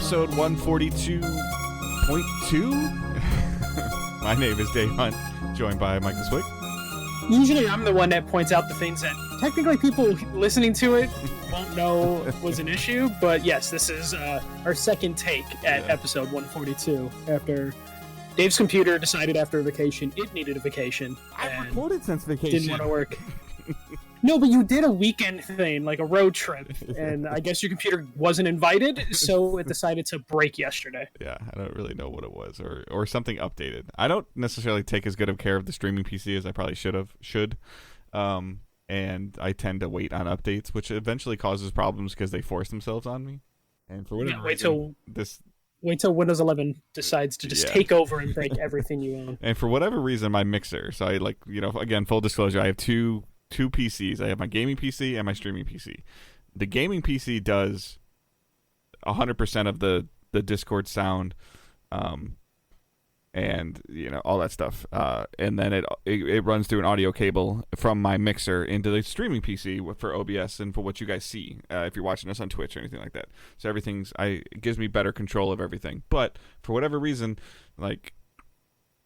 episode 142.2. My name is Dave Hunt, joined by Michael Swick. Usually I'm the one that points out the things that technically people listening to it won't know was an issue, but yes, this is our second take at episode 142 after Dave's computer decided after a vacation it needed a vacation. I've recorded since vacation. Didn't want to work. No, but you did a weekend thing, like a road trip, and I guess your computer wasn't invited, so it decided to break yesterday. Yeah, I don't really know what it was, or something updated. I don't necessarily take as good of care of the streaming PC as I probably should. And I tend to wait on updates, which eventually causes problems because they force themselves on me. And for whatever reason, wait till Windows 11 decides to just take over and break everything you own. And for whatever reason, my mixer. So I again, full disclosure, I have two PCs. I have my gaming PC and my streaming PC. The gaming PC does 100% of the Discord sound, and all that stuff. And then it runs through an audio cable from my mixer into the streaming PC for OBS and for what you guys see if you're watching us on Twitch or anything like that. So it gives me better control of everything. But for whatever reason, like,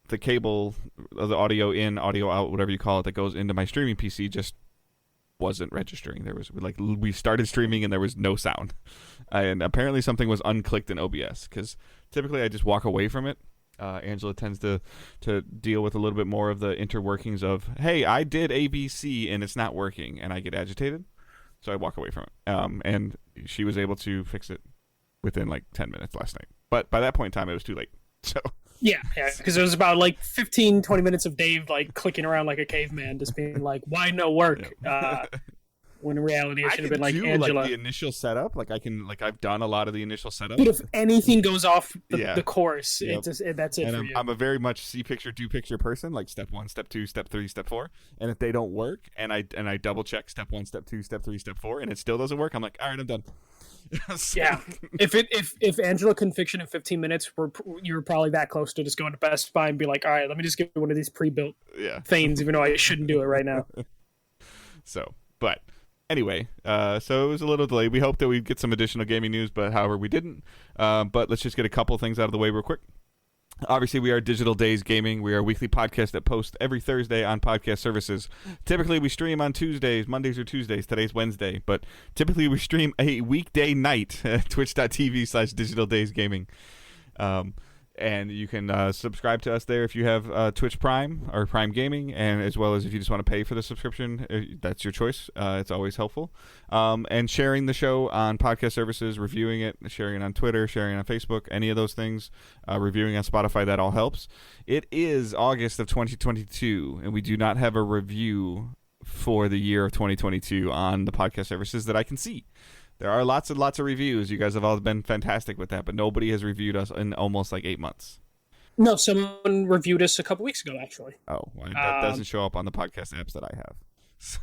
the cable, the audio in, audio out, whatever you call it, that goes into my streaming PC just wasn't registering. There was we started streaming and there was no sound, and apparently something was unclicked in OBS, because typically I just walk away from it. Angela tends to deal with a little bit more of the interworkings of, hey, I did ABC and it's not working, and I get agitated, so I walk away from it. And she was able to fix it within like 10 minutes last night, but by that point in time it was too late. So. Yeah, because it was about like 15, 20 minutes of Dave like clicking around like a caveman, just being like, "Why no work?" When in reality, it should have been like Angela. Like the initial setup, I've done a lot of the initial setup. But if anything goes off the course, that's it and for you. I'm a very much see picture, do picture person, like step 1, step 2, step 3, step 4. And if they don't work, and I double check step 1, step 2, step 3, step 4, and it still doesn't work, I'm like, all right, I'm done. Yeah, if Angela couldn't fix it in 15 minutes, you were probably that close to just going to Best Buy and be like, all right, let me just get one of these pre-built things, even though I shouldn't do it right now. So, but anyway, so it was a little delayed. We hoped that we'd get some additional gaming news, but however, we didn't. But let's just get a couple things out of the way real quick. Obviously, we are Digital Days Gaming. We are a weekly podcast that posts every Thursday on podcast services. Typically, we stream on Tuesdays, Mondays or Tuesdays. Today's Wednesday, but typically we stream a weekday night at twitch.tv/Digital Days Gaming. And you can subscribe to us there if you have Twitch Prime or Prime Gaming, and as well as if you just want to pay for the subscription, that's your choice. It's always helpful. And sharing the show on podcast services, reviewing it, sharing it on Twitter, sharing it on Facebook, any of those things, reviewing on Spotify, that all helps. It is August of 2022, and we do not have a review for the year of 2022 on the podcast services that I can see. There are lots and lots of reviews. You guys have all been fantastic with that, but nobody has reviewed us in almost like 8 months. No, someone reviewed us a couple weeks ago, actually. Oh, well, that doesn't show up on the podcast apps that I have. So.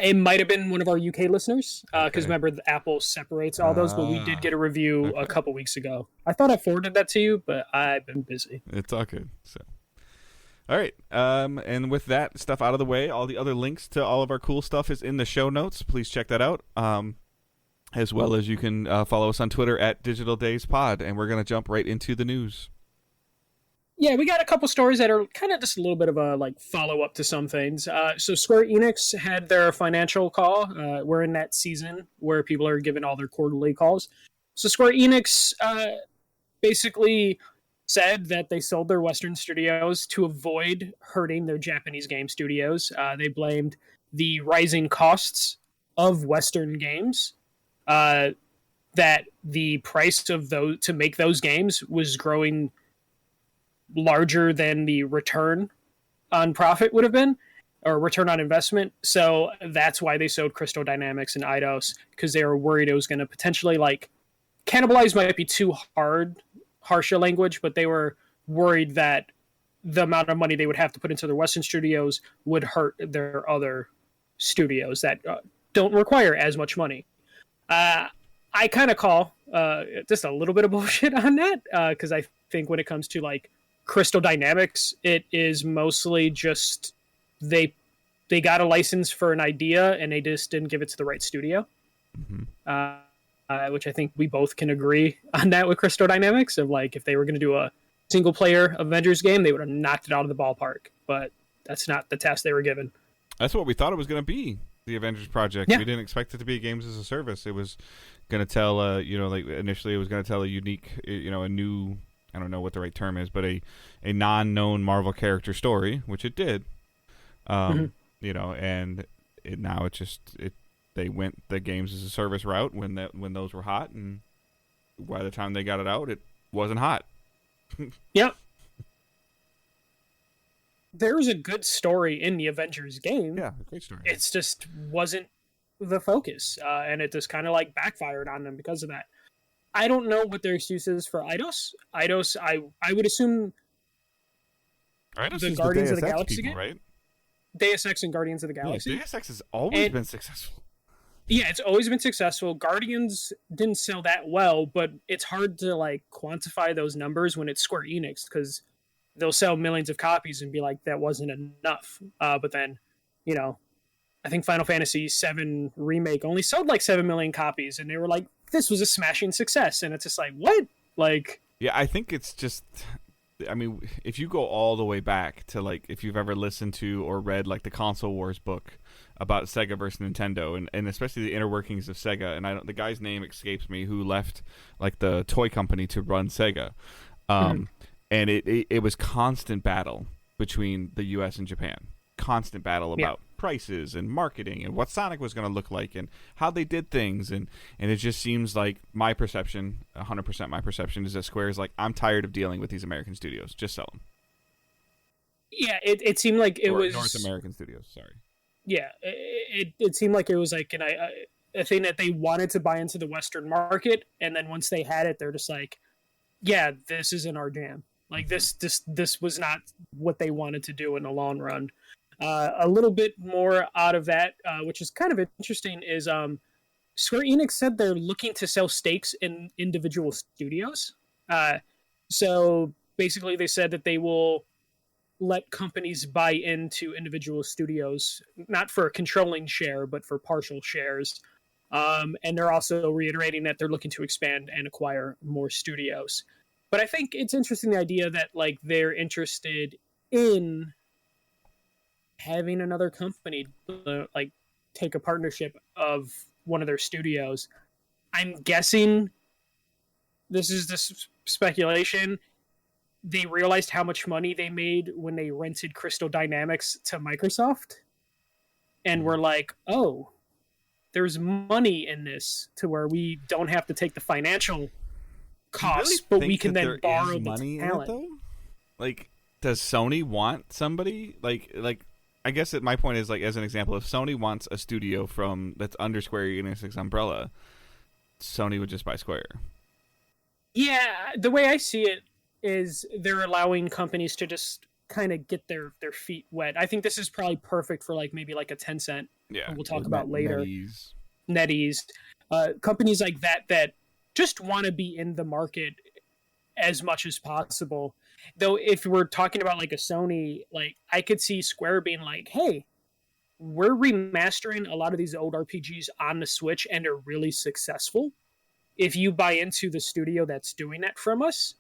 It might have been one of our UK listeners, because remember, the Apple separates all those, but we did get a review a couple weeks ago. I thought I forwarded that to you, but I've been busy. It's all good. So. All right, and with that stuff out of the way, all the other links to all of our cool stuff is in the show notes. Please check that out. As well as you can follow us on Twitter at Digital Days Pod, and we're going to jump right into the news. Yeah, we got a couple stories that are kind of just a little bit of a follow-up to some things. So Square Enix had their financial call. We're in that season where people are giving all their quarterly calls. So Square Enix basically said that they sold their Western studios to avoid hurting their Japanese game studios. They blamed the rising costs of Western games. That the price of those to make those games was growing larger than the return on profit would have been, or return on investment. So that's why they sold Crystal Dynamics and Eidos, because they were worried it was going to potentially cannibalize might be too harsher language, but they were worried that the amount of money they would have to put into their Western studios would hurt their other studios that don't require as much money. I kind of call just a little bit of bullshit on that, because I think when it comes to Crystal Dynamics, it is mostly just they got a license for an idea and they just didn't give it to the right studio. which I think we both can agree on that with Crystal Dynamics. Of like, if they were going to do a single player Avengers game, they would have knocked it out of the ballpark. But that's not the task they were given. That's what we thought it was going to be. The Avengers project. Yeah. We didn't expect it to be games as a service. It was going to tell, like initially it was going to tell a unique, a new, I don't know what the right term is, but a non-known Marvel character story, which it did. And now they went the games as a service route when those were hot, and by the time they got it out, it wasn't hot. Yep. There's a good story in the Avengers game. Yeah, a great story. It's just wasn't the focus, and it just kind of like backfired on them because of that. I don't know what their excuse is for Eidos. Eidos, I would assume Eidos the is Guardians of the Deus Ex Galaxy people, game? right? Deus Ex and Guardians of the Galaxy. Yeah, Deus Ex has always been successful. Yeah, it's always been successful. Guardians didn't sell that well, but it's hard to like quantify those numbers when it's Square Enix because they'll sell millions of copies and be like, that wasn't enough. But then, I think Final Fantasy VII Remake only sold like 7 million copies, and they were like, this was a smashing success. And it's just like, what? Like, yeah, I think it's just, I mean, if you go all the way back to like, if you've ever listened to or read like the Console Wars book about Sega versus Nintendo, and especially the inner workings of Sega, and the guy's name escapes me, who left like the toy company to run Sega. And it was constant battle between the U.S. and Japan. Constant battle about prices and marketing and what Sonic was going to look like and how they did things. And it just seems like my perception, 100% my perception, is that Square is like, I'm tired of dealing with these American studios. Just sell them. Yeah, it seemed like it was... North American studios, sorry. Yeah, it seemed like it was like a thing that they wanted to buy into the Western market, and then once they had it, they're just like, yeah, this isn't our jam. Like this was not what they wanted to do in the long run. A little bit more out of that, which is kind of interesting, is Square Enix said they're looking to sell stakes in individual studios. So basically, they said that they will let companies buy into individual studios, not for a controlling share, but for partial shares. And they're also reiterating that they're looking to expand and acquire more studios. But I think it's interesting, the idea that like they're interested in having another company like take a partnership of one of their studios. I'm guessing, this is this speculation, they realized how much money they made when they rented Crystal Dynamics to Microsoft, and were like, oh, there's money in this to where we don't have to take the financial costs, but we can then borrow the talent. Though? Like, does Sony want somebody like I guess my point is, like, as an example, if Sony wants a studio that's under Square Enix's umbrella, Sony would just buy Square. Yeah, the way I see it is they're allowing companies to just kind of get their feet wet. I think this is probably perfect for like maybe like a Tencent. Yeah, we'll talk about later. NetEase. Companies like that just want to be in the market as much as possible. Though if we're talking about like a Sony, like I could see Square being like, hey, we're remastering a lot of these old RPGs on the Switch and are really successful. If you buy into the studio that's doing that from us,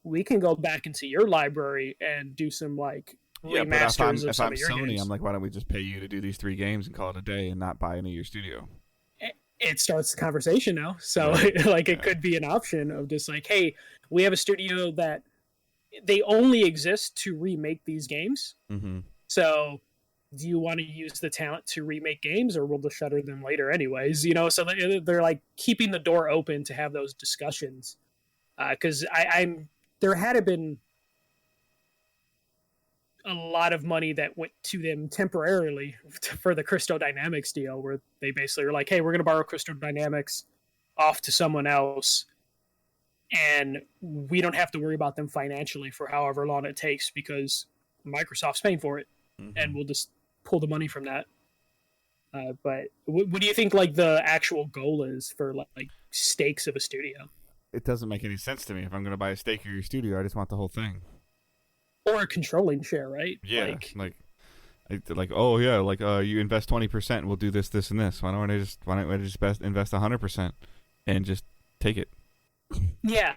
we can go back into your library and do some like remasters of some of your games. If I'm Sony, I'm like, why don't we just pay you to do these 3 games and call it a day and not buy any of your studio? It starts the conversation now. So like it could be an option of just like, hey, we have a studio that they only exist to remake these games. Mm-hmm. So do you want to use the talent to remake games, or we'll just shutter them later anyways? So they're like keeping the door open to have those discussions. Because there had been a lot of money that went to them temporarily for the Crystal Dynamics deal, where they basically were like, hey, we're going to borrow Crystal Dynamics off to someone else, and we don't have to worry about them financially for however long it takes because Microsoft's paying for it, and we'll just pull the money from that. But what do you think like the actual goal is for like stakes of a studio? It doesn't make any sense to me. If I'm going to buy a stake of your studio, I just want the whole thing. Or a controlling share, right? Yeah, oh yeah, you invest 20%, we'll do this, this, and this. Why don't I just invest 100%? and just take it. Yeah,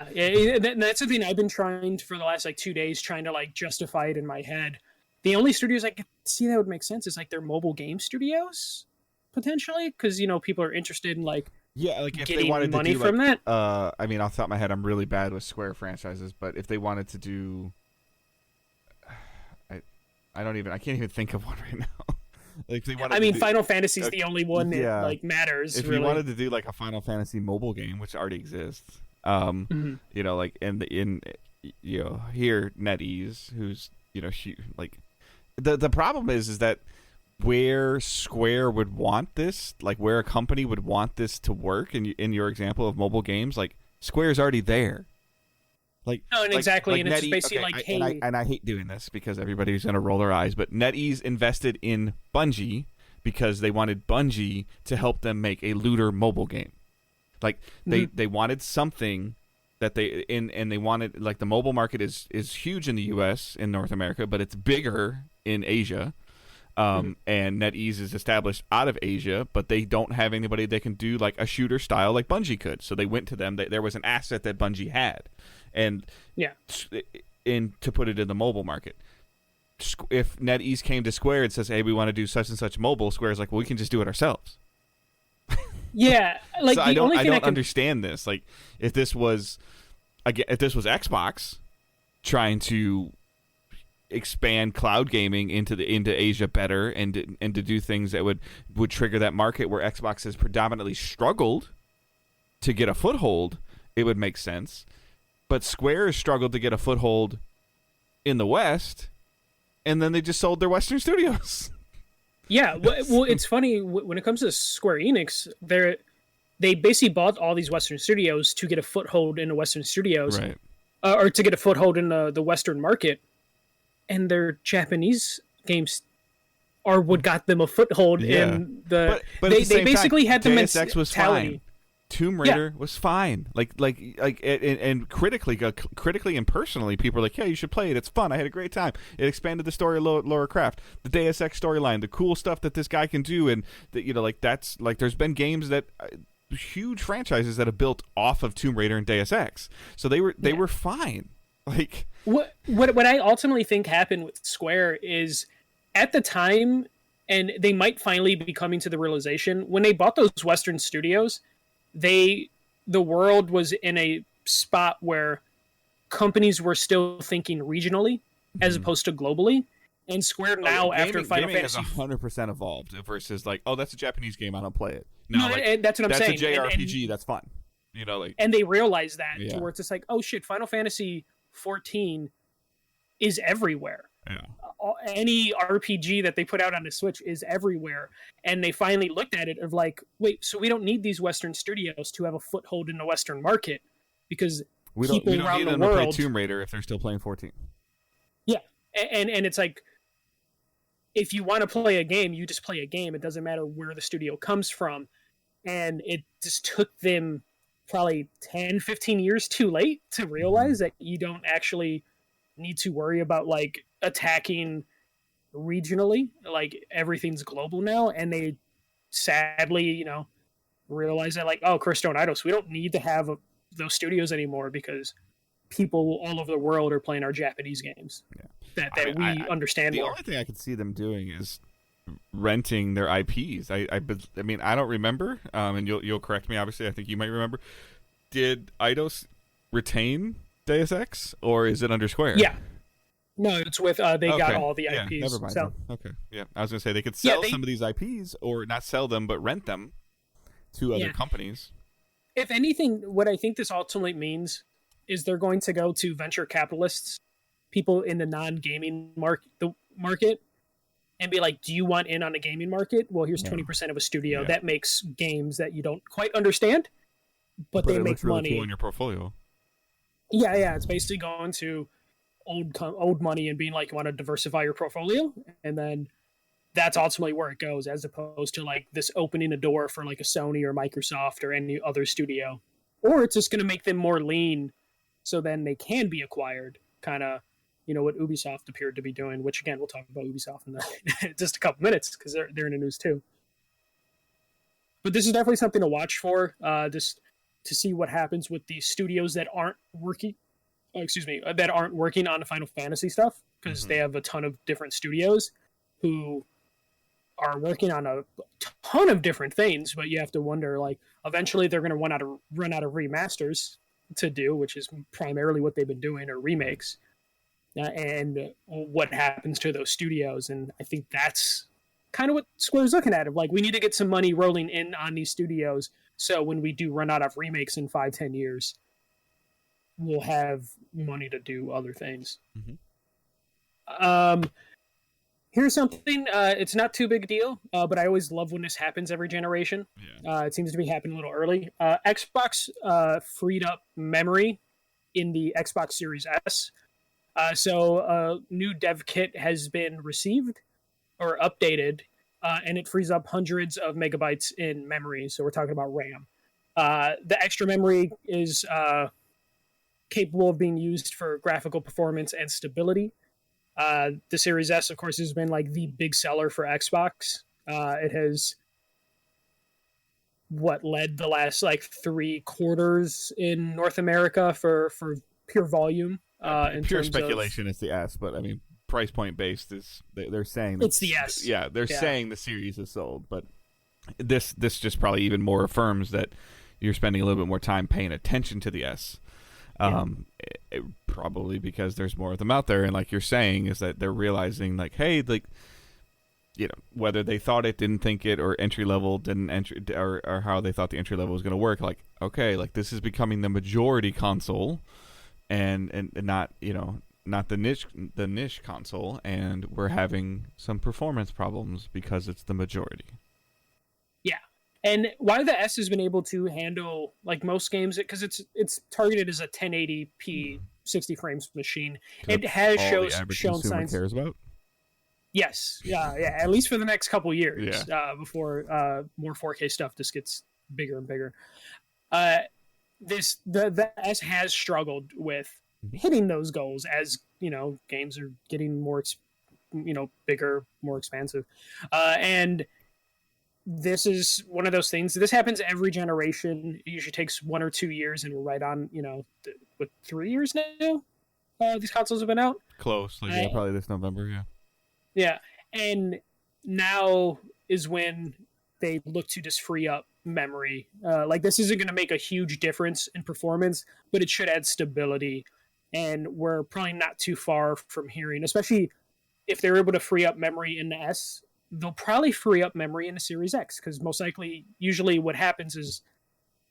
that's something I've been trying for the last like 2 days, trying to like justify it in my head. The only studios I could see that would make sense is like their mobile game studios, potentially, because people are interested in like Yeah, like if they getting wanted money to do from that. I mean, off the top of my head, I'm really bad with Square franchises, but if they wanted to do, I can't even think of one right now. Like if they wanted, I mean, to do, Final Fantasy's the only one that like matters. if really. you wanted to do like a Final Fantasy mobile game, which already exists, like in here NetEase, who's like the problem is that where Square would want this, like where a company would want this to work, in your example of mobile games, like Square's already there. Like, and exactly, and it's just basically hey, I hate doing this because everybody's gonna roll their eyes, but NetEase invested in Bungie because they wanted Bungie to help them make a looter mobile game. Like they wanted something that and they wanted, like, the mobile market is huge in the US, in North America, but it's bigger in Asia. And NetEase is established out of Asia, but they don't have anybody that can do like a shooter style like Bungie could. So they went to them. There was an asset that Bungie had, and to put it in the mobile market. If NetEase came to Square and says, "Hey, we want to do such and such mobile," Square's like, "Well, we can just do it ourselves." Yeah, like so I don't understand this. Like if this was Xbox trying to expand cloud gaming into Asia better and to do things that would trigger that market where Xbox has predominantly struggled to get a foothold, it would make sense. But Square has struggled to get a foothold in the West, and then they just sold their Western studios. Yeah, well, it's funny when it comes to Square Enix, they basically bought all these Western studios to get a foothold in the Western studios, right? Or to get a foothold in the Western market. And their Japanese games are what got them a foothold in the. But they basically had the Deus Ex was mentality. Fine. Tomb Raider was fine. And critically and personally, people are like, "Yeah, you should play it. It's fun. I had a great time. It expanded the story of Lara Croft, the Deus Ex storyline, the cool stuff that this guy can do, and that's like there's been games that." Huge franchises that have built off of Tomb Raider and Deus Ex, so they were fine. Like what I ultimately think happened with Square is at the time, and they might finally be coming to the realization when they bought those Western studios, the world was in a spot where companies were still thinking regionally as opposed to globally. And Square now, after Final Fantasy, has 100% evolved versus like, oh, that's a Japanese game, I don't play it. No, that's what I'm saying. That's a JRPG, that's fun. And they realize that to where it's just like, oh shit, Final Fantasy 14 is everywhere. Yeah. Any RPG that they put out on the Switch is everywhere. And they finally looked at it of like, wait, so we don't need these Western studios to have a foothold in the Western market because we don't need them to play Tomb Raider if they're still playing 14. Yeah, and it's like, if you want to play a game, you just play a game. It doesn't matter where the studio comes from. And it just took them probably 10, 15 years too late to realize that you don't actually need to worry about like attacking regionally. Like everything's global now. And they sadly, realize that like, oh, Crystal and Eidos, we don't need to have those studios anymore because people all over the world are playing our Japanese games that we understand the more. only thing I could see them doing is renting their IPs. I mean, I don't remember, and you'll correct me, obviously. I think you might remember. Did Eidos retain Deus Ex, or is it under Square? Yeah. No, it's with, they got all the IPs. Yeah, never mind. So. Okay, yeah. I was going to say, they could sell some of these IPs, or not sell them, but rent them to other companies. If anything, what I think this ultimately means is they're going to go to venture capitalists, people in the non-gaming market, and be like, do you want in on the gaming market? Well, here's 20% of a studio that makes games that you don't quite understand, but they make really money. Cool in your portfolio. Yeah. It's basically going to old money and being like, you want to diversify your portfolio, and then that's ultimately where it goes, as opposed to like this opening a door for like a Sony or Microsoft or any other studio. Or it's just going to make them more lean, so then they can be acquired, kind of, what Ubisoft appeared to be doing, which again, we'll talk about Ubisoft in just a couple minutes because they're in the news too. But this is definitely something to watch for, just to see what happens with the studios that aren't working. That aren't working on the Final Fantasy stuff, because they have a ton of different studios who are working on a ton of different things. But you have to wonder, like, eventually they're going to run out of remasters to do, which is primarily what they've been doing, or remakes. And what happens to those studios? And I think that's kind of what Square's looking at. Of like, we need to get some money rolling in on these studios, so when we do run out of remakes in 5-10 years, we'll have money to do other things. Here's something, it's not too big a deal, but I always love when this happens every generation. It seems to be happening a little early. Xbox freed up memory in the Xbox Series S. So a new dev kit has been received or updated, and it frees up hundreds of megabytes in memory. So we're talking about RAM. The extra memory is capable of being used for graphical performance and stability. The Series S, of course, has been like the big seller for Xbox. It has led the last like 3 quarters in North America for pure volume. Pure speculation is the S, but I mean, price point based is they're saying it's the S. Yeah, they're saying the series is sold, but this just probably even more affirms that you're spending a little bit more time paying attention to the S. Probably because there's more of them out there, and like you're saying, is that they're realizing like, hey, like, you know, whether they thought it, didn't think it, or entry level didn't entry, or how they thought the entry level was going to work, like, okay, like this is becoming the majority console, and not, you know, not the niche console, and we're having some performance problems because it's the majority. Yeah. And why the S has been able to handle like most games, because it's targeted as a 1080p 60 frames machine. It has shown signs cares about. Yes, yeah, at least for the next couple years, before more 4K stuff just gets bigger and bigger. The S has struggled with hitting those goals, as you know, games are getting more, bigger, more expansive, and this is one of those things. This happens every generation. It usually takes 1 or 2 years, and we're right on, with 3 years now. These consoles have been out. Close, like probably this November, yeah. Yeah, and now is when they look to just free up memory. Like, this isn't going to make a huge difference in performance, but it should add stability. And we're probably not too far from hearing, especially if they're able to free up memory in the S, they'll probably free up memory in the Series X, because most likely, usually what happens is,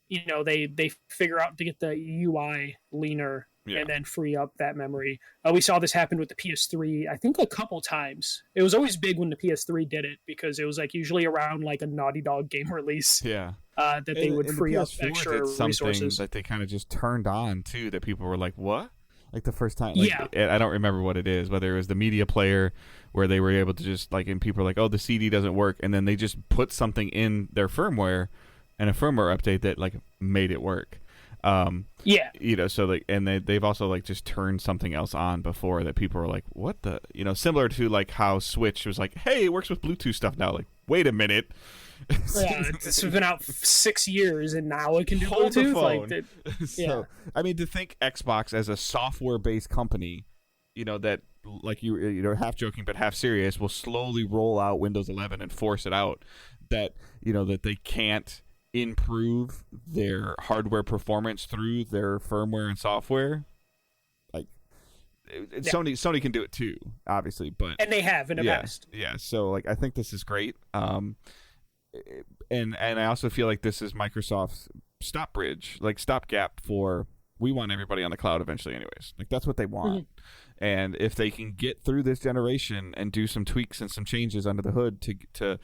they figure out to get the UI leaner and then free up that memory. We saw this happen with the PS3, I think a couple times. It was always big when the PS3 did it, because it was like usually around like a Naughty Dog game release. Yeah. That they would free up extra resources. That they kind of just turned on too, that people were like, what? Like the first time, I don't remember what it is, whether it was the media player where they were able to just like, and people were like, oh, the CD doesn't work. And then they just put something in their firmware and a firmware update that like made it work. So like, and they've also like just turned something else on before that people were like, what the, similar to like how Switch was like, hey, it works with Bluetooth stuff now. Like, wait a minute. It's been out 6 years and now it can do Bluetooth. So, I mean, to think Xbox as a software-based company, that like you half joking but half serious, will slowly roll out Windows 11 and force it out, that that they can't improve their hardware performance through their firmware and software. Like, Sony can do it too, obviously, and they have in the past. Yeah, so like I think this is great. And I also feel like this is Microsoft's stopgap for, we want everybody on the cloud eventually anyways. Like, that's what they want. And if they can get through this generation and do some tweaks and some changes under the hood to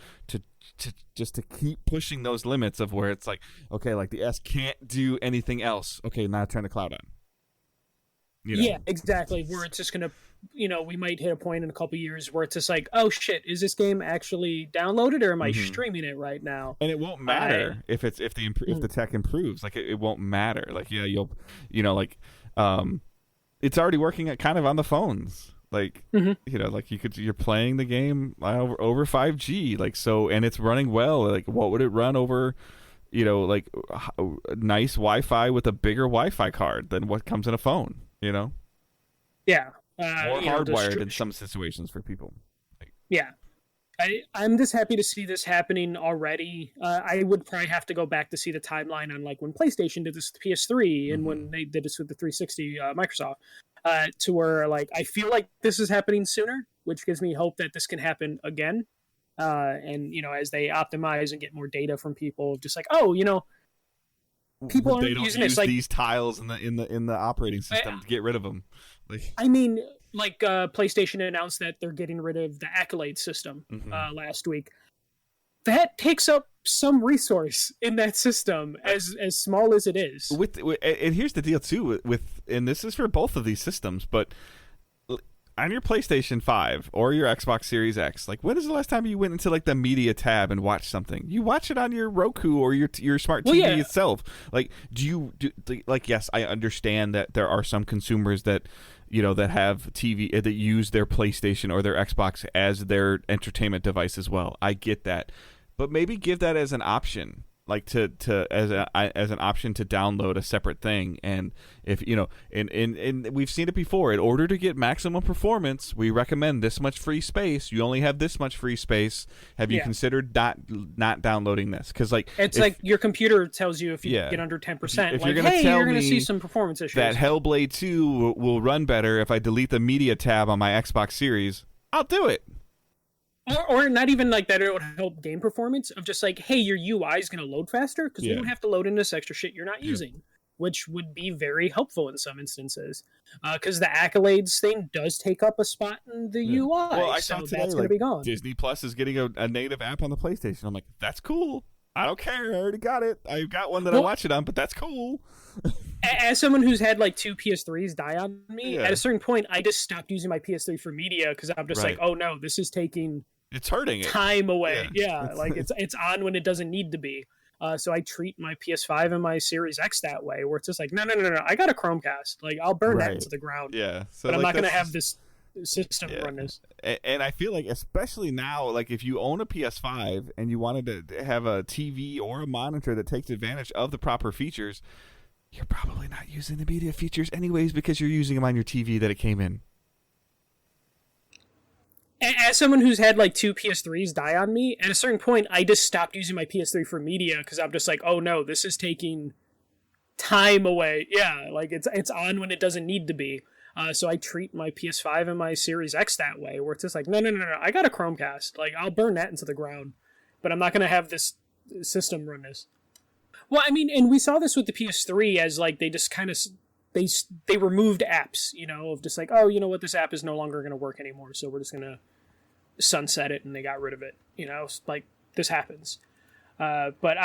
just to keep pushing those limits of where it's like, okay, like the S can't do anything else. Okay, now turn the cloud on. Yeah, exactly. Where it's just going to, we might hit a point in a couple years where it's just like, oh shit, is this game actually downloaded or am I streaming it right now? And it won't matter if the tech improves. Like, it won't matter. Like, yeah, it's already working kind of on the phones. Like, like you're playing the game over 5G. Like, so, and it's running well. Like, what would it run over, like nice Wi-Fi with a bigger Wi-Fi card than what comes in a phone. Yeah. Or hardwired in some situations for people. Yeah. I'm just happy to see this happening already. I would probably have to go back to see the timeline on like when PlayStation did this with the PS3 and when they did this with the 360 Microsoft, to where like I feel like this is happening sooner, which gives me hope that this can happen again. And as they optimize and get more data from people, just like people aren't using this like these tiles in the operating system to get rid of them. I mean, like PlayStation announced that they're getting rid of the Accolade system last week. That takes up some resource in that system, as small as it is. And here's the deal too and this is for both of these systems, but on your PlayStation 5 or your Xbox Series X, like when is the last time you went into like the media tab and watched something? You watch it on your Roku or your smart TV itself. Like, yes, I understand that there are some consumers that that have TV that use their PlayStation or their Xbox as their entertainment device as well. I get that, but maybe give that as an option, like as an option to download a separate thing. And if and we've seen it before. In order to get maximum performance, we recommend this much free space. You only have this much free space. Have you considered not downloading this? Because it's like your computer tells you if you get under 10%. If you're going to tell you're going to me see some performance issues. That Hellblade 2 will run better if I delete the media tab on my Xbox Series, I'll do it. Or not even like that, it would help game performance of just like, hey, your UI is going to load faster because you don't have to load in this extra shit you're not using, which would be very helpful in some instances. Because the Accolades thing does take up a spot in the UI, well, I saw today, that's going to be gone. Disney Plus is getting a native app on the PlayStation. I'm like, that's cool. I don't care. I already got it. I've got one that I watch it on, but that's cool. As someone who's had like 2 PS3s die on me, at a certain point, I just stopped using my PS3 for media because I'm just like, oh no, this is taking... It's hurting time away. Like it's on when it doesn't need to be. So I treat my PS5 and my Series X that way, where it's just like, no. I got a Chromecast. Like I'll burn that into the ground. Yeah. So but I'm not going to have this system run this. And I feel like, especially now, like if you own a PS5 and you wanted to have a TV or a monitor that takes advantage of the proper features, you're probably not using the media features anyways because you're using them on your TV that it came in. As someone who's had like 2 PS3s die on me, at a certain point, I just stopped using my PS3 for media because I'm just like, oh no, this is taking time away. Yeah, like it's on when it doesn't need to be. So I treat my PS5 and my Series X that way, where it's just like, no. I got a Chromecast. Like I'll burn that into the ground, but I'm not gonna have this system run this. Well, I mean, and we saw this with the PS3 as like they just kind of they removed apps, of just like, oh, you know what, this app is no longer going to work anymore, so we're just going to sunset it, and they got rid of it. Like this happens. But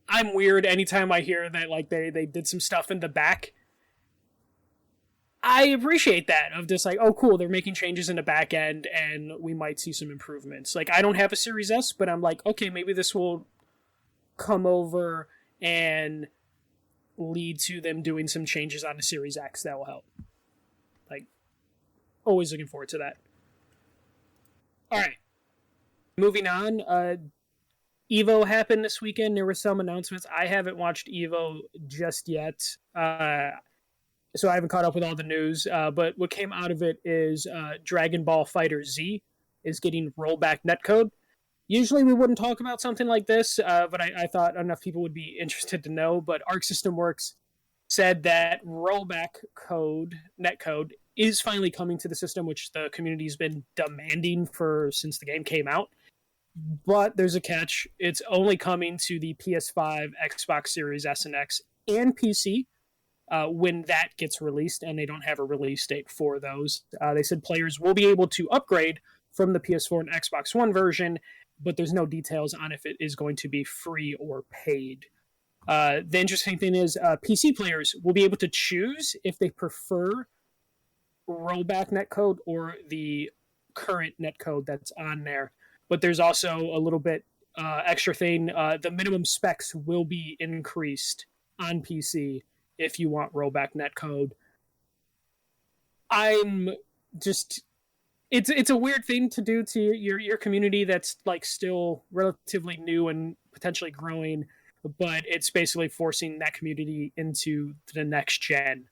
I'm weird anytime I hear that like they did some stuff in the back. I appreciate that of just like, oh cool, they're making changes in the back end and we might see some improvements. Like I don't have a Series S, but I'm like, okay, maybe this will come over and lead to them doing some changes on the Series X that will help. Like, always looking forward to that. All right. Moving on, Evo happened this weekend. There were some announcements. I haven't watched Evo just yet, so I haven't caught up with all the news. But what came out of it is Dragon Ball Fighter Z is getting rollback netcode. Usually we wouldn't talk about something like this, but I thought enough people would be interested to know. But Arc System Works said that rollback netcode, is finally coming to the system, which the community's been demanding since the game came out. But there's a catch. It's only coming to the PS5, Xbox Series S and X, and PC when that gets released, and they don't have a release date for those. They said players will be able to upgrade from the PS4 and Xbox One version, but there's no details on if it is going to be free or paid. The interesting thing is PC players will be able to choose if they prefer rollback netcode or the current netcode that's on there. But there's also a little bit extra thing. The minimum specs will be increased on PC if you want rollback netcode. I'm just... It's a weird thing to do to your community that's like still relatively new and potentially growing, but it's basically forcing that community into the next gen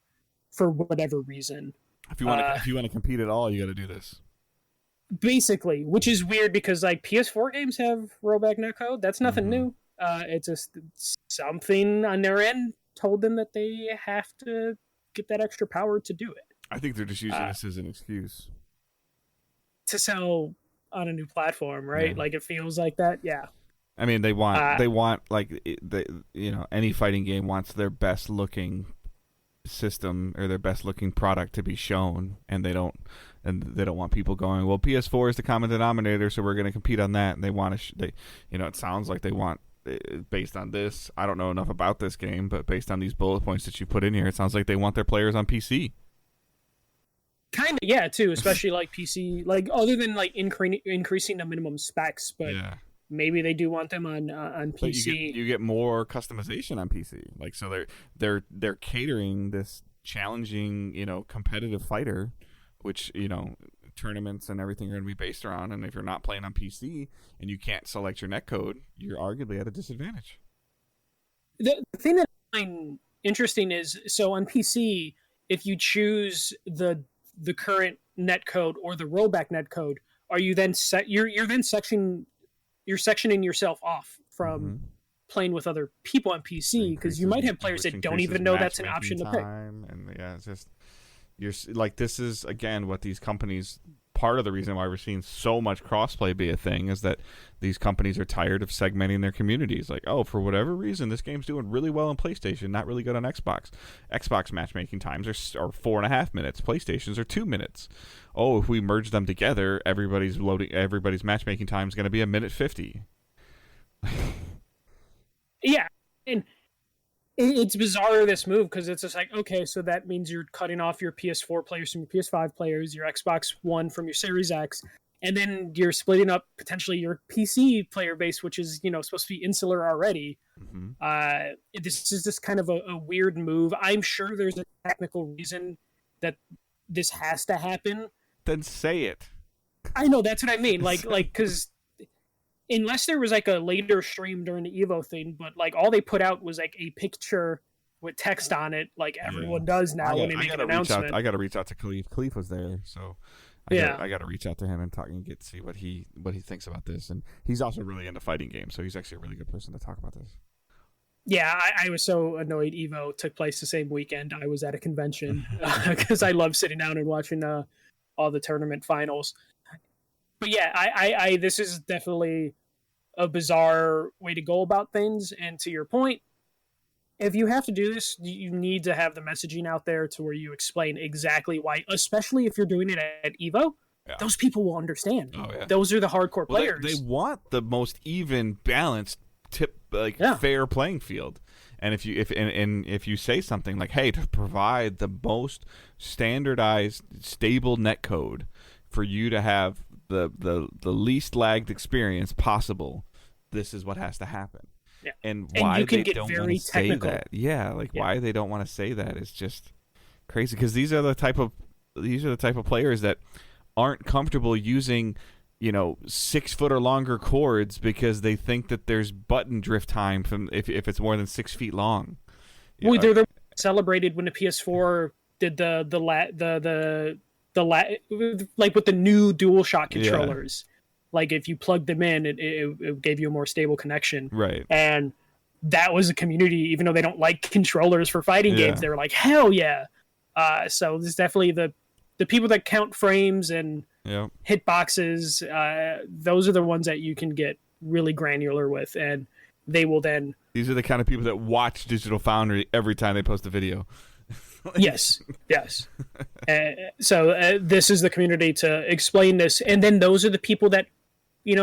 for whatever reason. If you want to compete at all, you got to do this. Basically, which is weird because like PS4 games have rollback netcode. That's nothing new. It's just something on their end told them that they have to get that extra power to do it. I think they're just using this as an excuse to sell on a new platform, right? Yeah. Like it feels like that. Yeah. I mean, they want like any fighting game wants their best looking system or their best looking product to be shown, and they don't want people going, well, PS4 is the common denominator, so we're going to compete on that. And they want to it sounds like they want, based on this, I don't know enough about this game, but based on these bullet points that you put in here, it sounds like they want their players on PC. Kind of, yeah, too, especially like PC, like other than like increasing the minimum specs, but yeah. Maybe they do want them on PC. You get more customization on PC. Like, so they're catering this challenging, competitive fighter, which, tournaments and everything are going to be based around. And if you're not playing on PC and you can't select your netcode, you're arguably at a disadvantage. The thing that I find interesting is, so on PC, if you choose the current netcode or the rollback netcode, are you then you're then sectioning yourself off from playing with other people on PC, because you might have players that don't even know that's an option to pick. And yeah, it's just, you're like, this is again what these companies, part of the reason why we're seeing so much crossplay be a thing is that these companies are tired of segmenting their communities. Like, oh, for whatever reason, this game's doing really well on PlayStation, not really good on Xbox. Xbox matchmaking times are 4.5 minutes. PlayStation's are 2 minutes. Oh, if we merge them together, everybody's matchmaking time is going to be 1:50. Yeah, and it's bizarre, this move, because it's just like, okay, so that means you're cutting off your PS4 players from your PS5 players, your Xbox One from your Series X, and then you're splitting up potentially your PC player base, which is supposed to be insular already. This is just kind of a weird move. I'm sure there's a technical reason that this has to happen. Then say it. I know, that's what I mean. Like because unless there was like a later stream during the Evo thing, but like all they put out was like a picture with text on it, like everyone does now when they make an announcement. I got to reach out to Khalif. Khalif was there, so I got to reach out to him and talk and see what he thinks about this. And he's also really into fighting games, so he's actually a really good person to talk about this. Yeah, I was so annoyed Evo took place the same weekend I was at a convention, because I love sitting down and watching all the tournament finals. But yeah, I this is definitely a bizarre way to go about things. And to your point, if you have to do this, you need to have the messaging out there to where you explain exactly why, especially if you're doing it at Evo. Yeah. Those people will understand. Oh, yeah. Those are the hardcore players. They want the most even, balanced, fair playing field. And if you say something like, hey, to provide the most standardized, stable netcode for you to have the least lagged experience possible, this is what has to happen. Yeah. And why they don't want to say that. Yeah, why they don't want to say that is just crazy, because these are the type of players that aren't comfortable using 6 foot or longer cords because they think that there's button drift time from if it's more than 6 feet long. Well, they're celebrated when the PS4 did the like with the new DualShock controllers. Yeah. Like if you plugged them in, it gave you a more stable connection. Right. And that was a community, even though they don't like controllers for fighting games, they were like, hell yeah. So there's definitely the people that count frames and hit boxes. Those are the ones that you can get really granular with, and they will then. These are the kind of people that watch Digital Foundry every time they post a video. Yes. So this is the community to explain this, and then those are the people that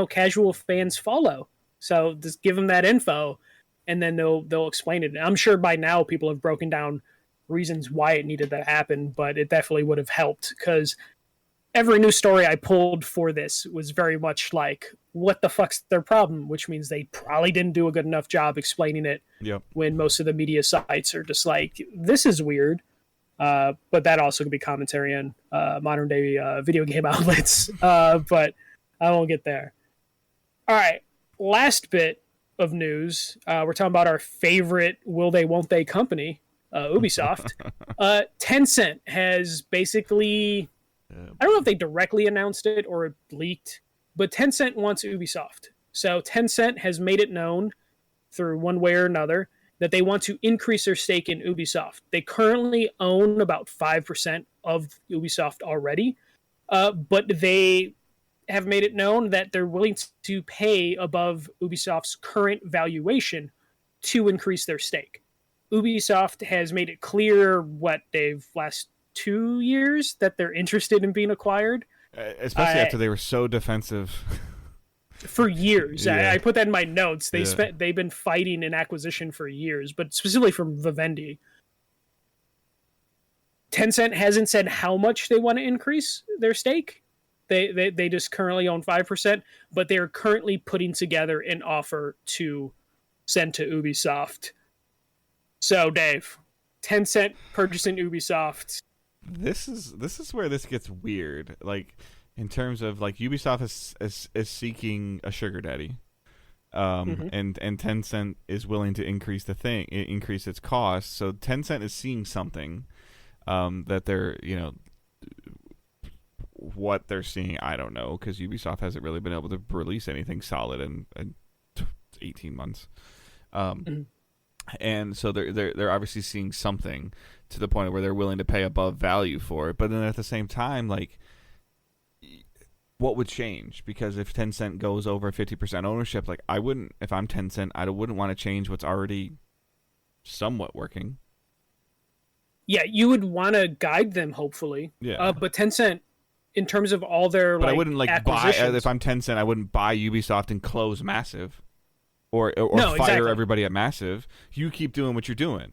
casual fans follow. So just give them that info, and then they'll explain it. I'm sure by now people have broken down reasons why it needed to happen, but it definitely would have helped, because every news story I pulled for this was very much like, what the fuck's their problem? Which means they probably didn't do a good enough job explaining it. Yep. When most of the media sites are just like, this is weird. But that also could be commentary on modern day video game outlets. But I won't get there. All right. Last bit of news. We're talking about our favorite will they, won't they company, Ubisoft. Tencent has basically, I don't know if they directly announced it or it leaked, but Tencent wants Ubisoft. So Tencent has made it known through one way or another that they want to increase their stake in Ubisoft. They currently own about 5% of Ubisoft already, but they have made it known that they're willing to pay above Ubisoft's current valuation to increase their stake. Ubisoft has made it clear they've last 2 years that they're interested in being acquired. Especially after they were so defensive. For years. Yeah. I put that in my notes. They've been fighting an acquisition for years, but specifically from Vivendi. Tencent hasn't said how much they want to increase their stake. They just currently own 5%, but they are currently putting together an offer to send to Ubisoft. So, Dave, Tencent purchasing Ubisoft. This is where this gets weird. Like, in terms of, like, Ubisoft is seeking a sugar daddy, and Tencent is willing to increase its cost. So Tencent is seeing something that they're, what they're seeing, I don't know, because Ubisoft hasn't really been able to release anything solid in 18 months. And so they're obviously seeing something to the point where they're willing to pay above value for it. But then at the same time, like, what would change? Because if Tencent goes over 50% ownership, like, if I'm Tencent, I wouldn't want to change what's already somewhat working. Yeah, you would want to guide them, hopefully. Yeah. But Tencent, in terms of all their, I wouldn't buy. If I'm Tencent, I wouldn't buy Ubisoft and close Massive, or fire exactly. everybody at Massive. You keep doing what you're doing.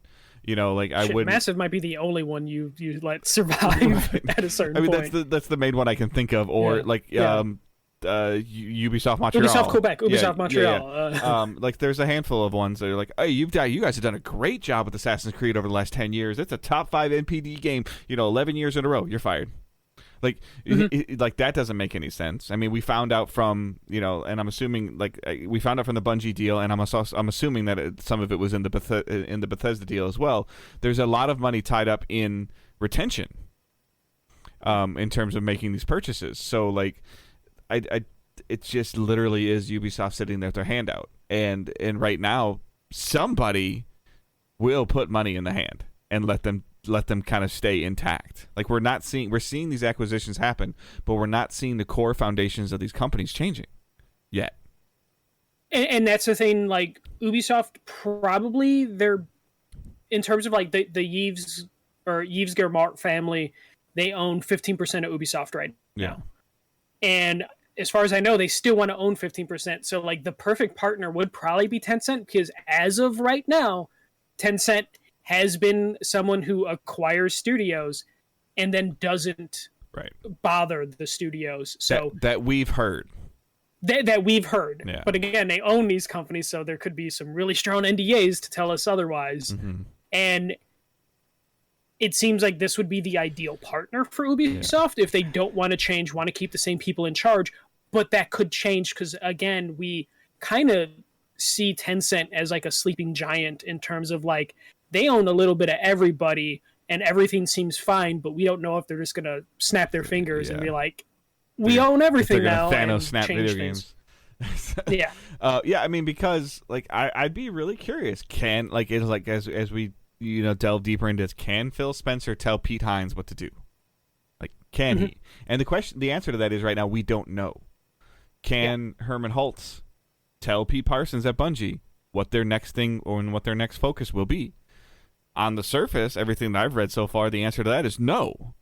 I would. Massive might be the only one you let survive at a certain point. That's the main one I can think of, or Ubisoft Montreal, Ubisoft Quebec, Ubisoft Montreal. Yeah. Like, there's a handful of ones that are like, hey, you guys have done a great job with Assassin's Creed over the last 10 years. It's a top 5 NPD game. 11 years in a row. You're fired. Like, like, that doesn't make any sense. I mean, we found out from, and I'm assuming, like, we found out from the Bungie deal, and I'm assuming that some of it was in the Bethesda deal as well. There's a lot of money tied up in retention, in terms of making these purchases. So, like, it just literally is Ubisoft sitting there with their hand out, and right now somebody will put money in the hand and let them kind of stay intact. Like, we're seeing these acquisitions happen, but we're not seeing the core foundations of these companies changing yet. And that's the thing, like, Ubisoft probably, they're, in terms of, like, the Yves Guillemot family, they own 15% of Ubisoft right now. And as far as I know, they still want to own 15%. So, like, the perfect partner would probably be Tencent, because as of right now, Tencent has been someone who acquires studios and then doesn't bother the studios. So that we've heard. That we've heard. Yeah. But again, they own these companies, so there could be some really strong NDAs to tell us otherwise. Mm-hmm. And it seems like this would be the ideal partner for Ubisoft if they don't want to change, want to keep the same people in charge. But that could change because, again, we kind of see Tencent as like a sleeping giant in terms of, like, they own a little bit of everybody and everything seems fine, but we don't know if they're just going to snap their fingers and be like, we own everything now. Thanos snap video things. games. Yeah. I mean, because, like, I'd be really curious. As we delve deeper into this, can Phil Spencer tell Pete Hines what to do? Like, can he? And the answer to that is, right now, we don't know. Can Herman Holtz tell Pete Parsons at Bungie what their next thing or what their next focus will be? On the surface, everything that I've read so far, the answer to that is no.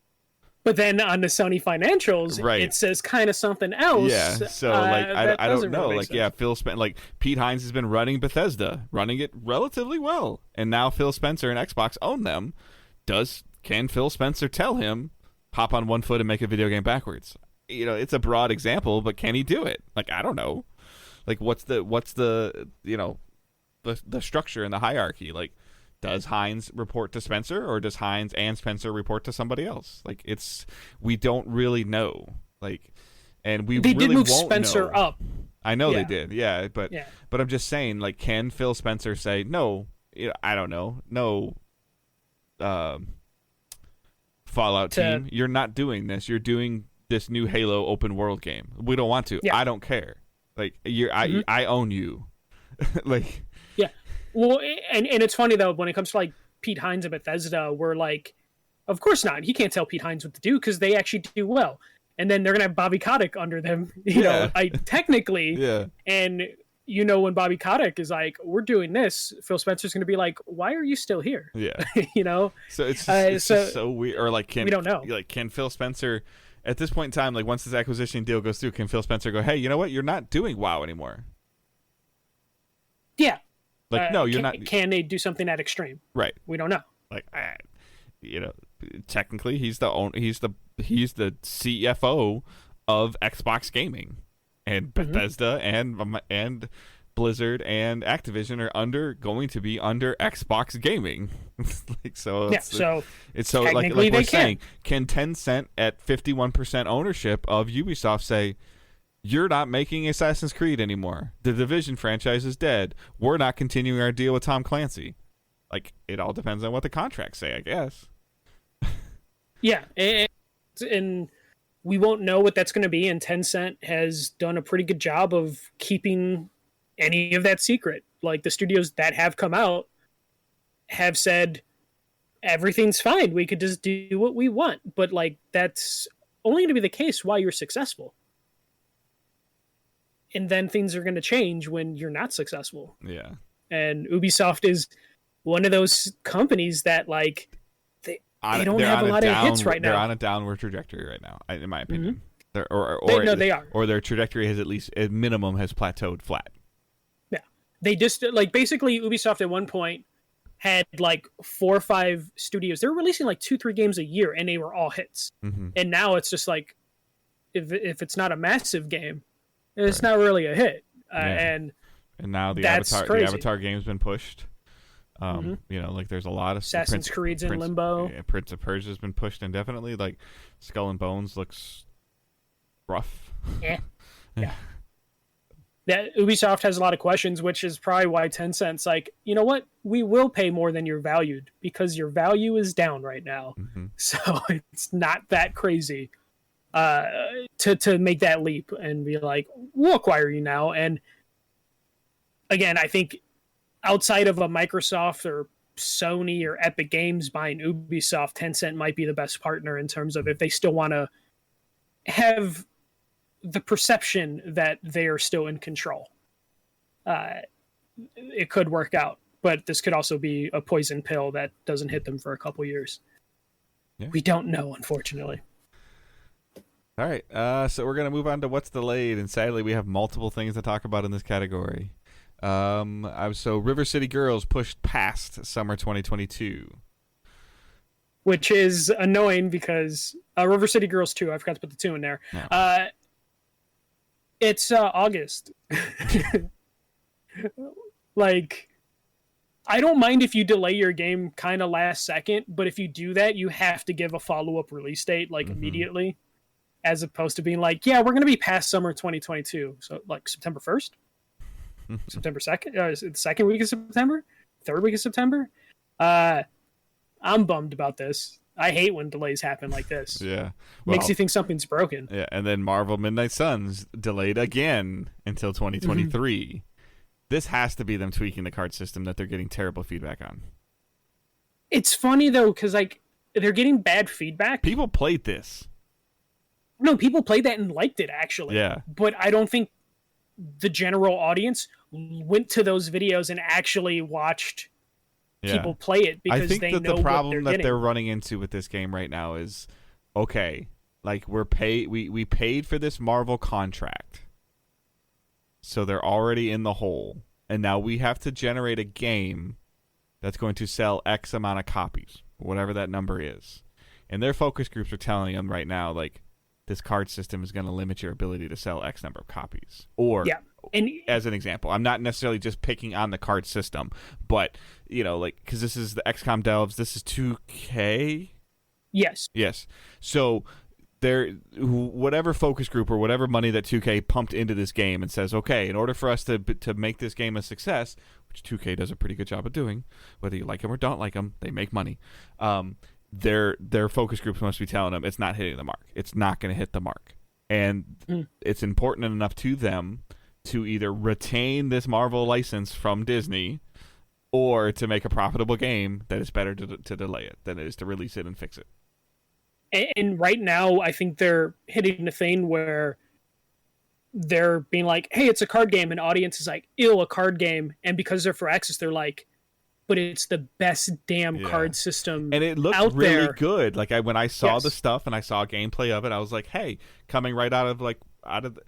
But then on the Sony financials, it says kind of something else. Yeah, so, like, I don't know. Really, like, Phil Spencer, like, Pete Hines has been running Bethesda, running it relatively well, and now Phil Spencer and Xbox own them. Can Phil Spencer tell him, hop on one foot and make a video game backwards? It's a broad example, but can he do it? Like, I don't know. Like, what's the the structure and the hierarchy? Like, does Hines report to Spencer, or does Hines and Spencer report to somebody else? Like, we don't really know. Like, and they really did move won't Spencer know. up I know they Yeah. did. Yeah, but Yeah. I'm just saying, like, can Phil Spencer say no? I don't know. No, Fallout team, you're not doing this. You're doing this new Halo open world game. We don't want to. Yeah. I don't care. Like, I own you. Like, yeah. Well, and it's funny though when it comes to like Pete Hines at Bethesda, we're like, of course not. He can't tell Pete Hines what to do because they actually do well. And then they're gonna have Bobby Kotick under them, you know. Technically, yeah. And when Bobby Kotick is like, "We're doing this," Phil Spencer's gonna be like, "Why are you still here?" Yeah. So it's just so weird. Or like, we don't know. Like, can Phil Spencer, at this point in time, like once this acquisition deal goes through, can Phil Spencer go, "Hey, you know what? You're not doing WoW anymore." Yeah. Like, no, you're not. Can they do something at Extreme? Right. We don't know. Like, technically, he's the CFO of Xbox Gaming, and Bethesda and Blizzard and Activision are going to be under Xbox Gaming. Like, so yeah. So it's so like we're saying, can Tencent at 51% ownership of Ubisoft say, "You're not making Assassin's Creed anymore. The Division franchise is dead. We're not continuing our deal with Tom Clancy." Like, it all depends on what the contracts say, I guess. Yeah, and we won't know what that's going to be, and Tencent has done a pretty good job of keeping any of that secret. Like, the studios that have come out have said, everything's fine, we could just do what we want, but, like, that's only going to be the case while you're successful. And then things are going to change when you're not successful. Yeah. And Ubisoft is one of those companies that, like, they don't have a lot of hits right now. They're on a downward trajectory right now, in my opinion. They are. Or their trajectory has at minimum has plateaued flat. Yeah. They just, like, basically Ubisoft at one point had like 4 or 5 studios. They were releasing like 2-3 games a year, and they were all hits. Mm-hmm. And now it's just like, if it's not a massive game, it's not really a hit. And now the Avatar game's been pushed. Like, there's a lot of Assassin's Creed's in limbo. Yeah, Prince of Persia's been pushed indefinitely. Like, Skull and Bones looks rough. Yeah. That Ubisoft has a lot of questions, which is probably why Tencent's like, you know what? We will pay more than you're valued because your value is down right now. Mm-hmm. So it's not that crazy to make that leap and be like, we'll acquire you now. And again, I think outside of a Microsoft or Sony or Epic Games buying Ubisoft, Tencent might be the best partner in terms of if they still want to have the perception that they are still in control. It could work out, but this could also be a poison pill that doesn't hit them for a couple years. Yeah. We don't know, unfortunately. All right, so we're going to move on to what's delayed, and sadly we have multiple things to talk about in this category. So River City Girls pushed past summer 2022. Which is annoying because River City Girls 2, I forgot to put the 2 in there. No. It's August. Like, I don't mind if you delay your game kind of last second, but if you do that, you have to give a follow-up release date, like, immediately, as opposed to being like, yeah, we're going to be past summer 2022. So, like, September 1st? September 2nd? Is it the second week of September? Third week of September? I'm bummed about this. I hate when delays happen like this. Yeah. Makes you think something's broken. Yeah, and then Marvel Midnight Suns delayed again until 2023. This has to be them tweaking the card system that they're getting terrible feedback on. It's funny, though, because, like, they're getting bad feedback. People played this. No, people played that and liked it, actually. Yeah. But I don't think the general audience went to those videos and actually watched people play it because I think they that know the problem what that they're running into with this game right now is, okay, like, we paid for this Marvel contract, so they're already in the hole, and now we have to generate a game that's going to sell X amount of copies, whatever that number is. And their focus groups are telling them right now, like, this card system is going to limit your ability to sell X number of copies. Or, as an example, I'm not necessarily just picking on the card system, but, like, because this is the XCOM Delves, this is 2K? Yes. Yes. So, whatever focus group or whatever money that 2K pumped into this game and says, okay, in order for us to make this game a success, which 2K does a pretty good job of doing, whether you like them or don't like them, they make money. Their focus groups must be telling them it's not hitting the mark. It's not going to hit the mark. And it's important enough to them to either retain this Marvel license from Disney or to make a profitable game that is better to delay it than it is to release it and fix it. And right now, I think they're hitting the thing where they're being like, hey, it's a card game, and audience is like, ew, a card game. And because they're for access, they're like, but it's the best damn card system and it looked out really there. Good. Like when I saw the stuff and I saw gameplay of it, I was like, hey, coming right out of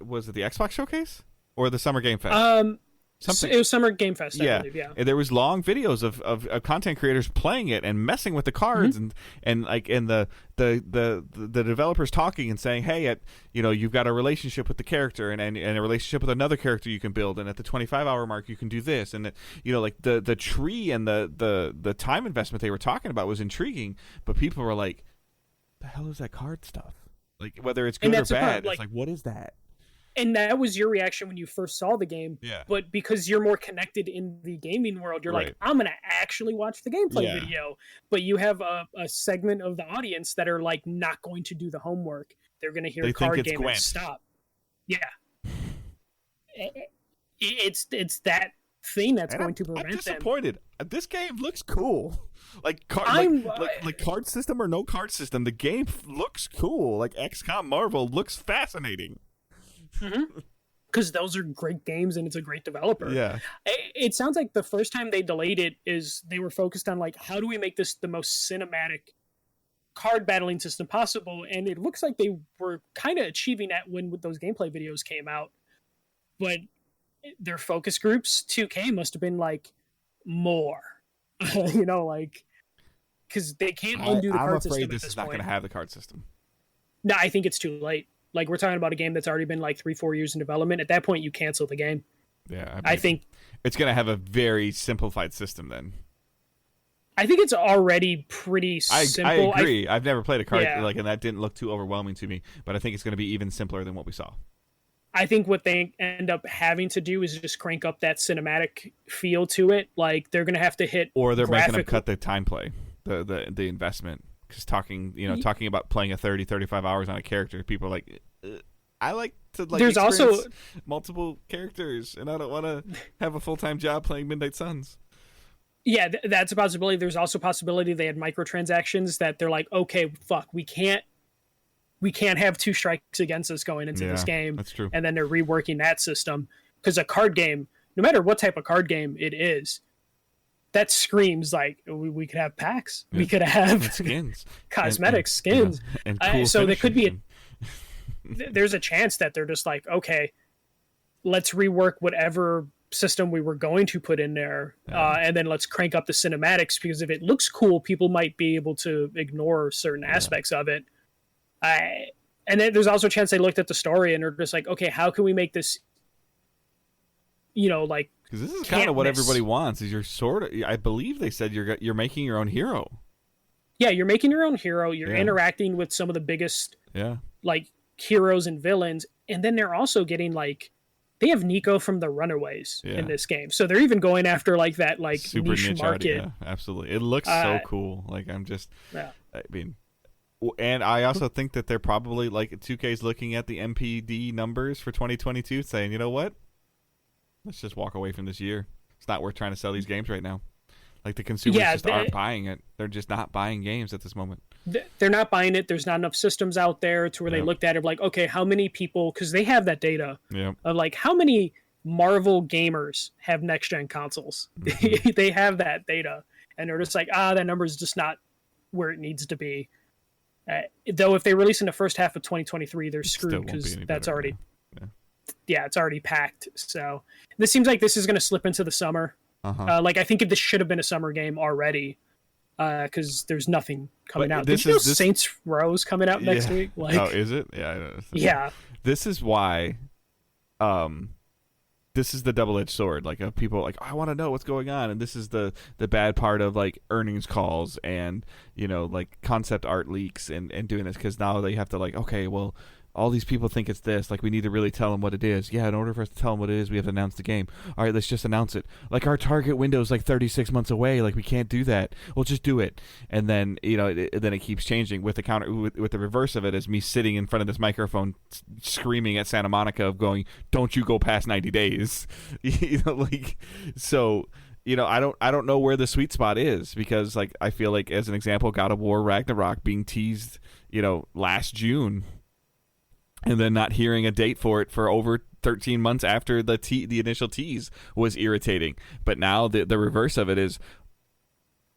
was it the Xbox showcase or the Summer Game Fest? Something. It was Summer Game Fest, I believe, yeah. And there was long videos of content creators playing it and messing with the cards and the developers talking and saying, hey, you've got a relationship with the character and a relationship with another character you can build, and at the 25-hour mark you can do this, and the tree and the time investment they were talking about was intriguing, but people were like, the hell is that card stuff? Like, whether it's good or bad, it's like, what is that? And that was your reaction when you first saw the game. Yeah. But because you're more connected in the gaming world, you're like, I'm going to actually watch the gameplay video. But you have a segment of the audience that are like not going to do the homework. They're going to hear card game and stop. Yeah. It's that thing that's going to prevent them. I'm disappointed. This game looks cool. Like card system or no card system, the game looks cool. Like XCOM Marvel looks fascinating. Because those are great games and it's a great developer. Yeah, it sounds like the first time they delayed it is they were focused on like, how do we make this the most cinematic card battling system possible, and it looks like they were kind of achieving that when those gameplay videos came out. But their focus groups, 2K, must have been like more because they can't undo the card system. I'm afraid this is not going to have the card system. No, I think it's too late. Like, we're talking about a game that's already been like 3-4 years in development. At that point, you cancel the game. Yeah, I think it's going to have a very simplified system then. I think it's already pretty simple. I agree. I've never played a card and that didn't look too overwhelming to me. But I think it's going to be even simpler than what we saw. I think what they end up having to do is just crank up that cinematic feel to it. Like, they're going to have to hit, or they're making them cut the time play, the investment. Because talking about playing 35 hours on a character, people are like, I like to there's also multiple characters, and I don't want to have a full-time job playing Midnight Suns. Yeah, that's a possibility. There's also a possibility they had microtransactions that they're like, okay, fuck, we can't have 2 strikes against us going into this game. That's true. And then they're reworking that system, because a card game, no matter what type of card game it is, that screams like we could have packs. Yeah. We could have skins, cosmetics, skins. And cool so there could be there's a chance that they're just like, okay, let's rework whatever system we were going to put in there, and then let's crank up the cinematics, because if it looks cool, people might be able to ignore certain aspects of it. And then there's also a chance they looked at the story and are just like, okay, how can we make this, like, because this is kind of what everybody wants. Is I believe they said you're making your own hero. Yeah, you're making your own hero. You're interacting with some of the biggest like heroes and villains, and then they're also getting like, they have Nico from the Runaways in this game, so they're even going after like that like super niche market. Yeah, absolutely, it looks so cool. Like, I mean, and I also think that they're probably like 2K's looking at the MPD numbers for 2022, saying, you know what? Let's just walk away from this year. It's not worth trying to sell these games right now. Like, the consumers just aren't buying it. They're just not buying games at this moment. They're not buying it. There's not enough systems out there to where they looked at it like, okay, how many people, because they have that data of like, how many Marvel gamers have next-gen consoles? Mm-hmm. They have that data. And they're just like, that number is just not where it needs to be. Though if they release in the first half of 2023, they're screwed, because that's already... it's already packed. So this seems like this is going to slip into the summer. Like, I think this should have been a summer game already, because there's nothing coming out. Did you know Saints Row's coming out next week? Like, oh, is it? Yeah, I know. Yeah. This is why. This is the double-edged sword. Like, people are like, I want to know what's going on, and this is the bad part of like earnings calls and like concept art leaks and doing this, because now they have to like, okay, well, all these people think it's this. Like, we need to really tell them what it is. Yeah, in order for us to tell them what it is, we have to announce the game. All right, let's just announce it. Like, our target window is like 36 months away. Like, we can't do that. Well, just do it. And then, then it keeps changing. With the reverse of it is me sitting in front of this microphone screaming at Santa Monica of going, don't you go past 90 days. So, I don't know where the sweet spot is, because, like, I feel like, as an example, God of War Ragnarok being teased, last June, and then not hearing a date for it for over 13 months after the initial tease was irritating. But now the reverse of it is,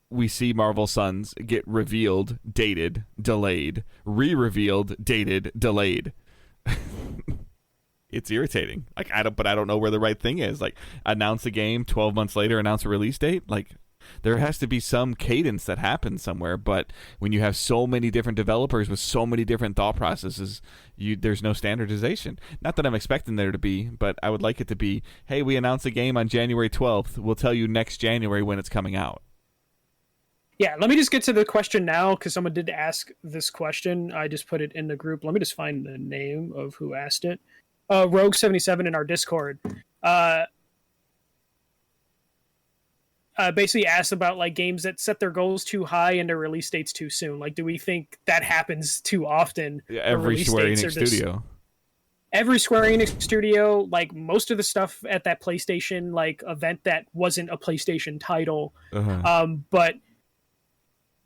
we see Marvel Sons get revealed, dated, delayed, re-revealed, dated, delayed. It's irritating. Like, I don't know where the right thing is. Like, announce a game, 12 months later, announce a release date. Like, there has to be some cadence that happens somewhere. But when you have so many different developers with so many different thought processes, there's no standardization. Not that I'm expecting there to be, but I would like it to be, hey, we announce a game on January 12th. We'll tell you next January when it's coming out. Yeah, let me just get to the question now, because someone did ask this question. I just put it in the group. Let me just find the name of who asked it. Rogue77 in our Discord basically asked about, like, games that set their goals too high and their release dates too soon. Like, do we think that happens too often? Yeah, every Square Enix studio. Every Square Enix studio, like, most of the stuff at that PlayStation, like, event that wasn't a PlayStation title. Uh-huh. But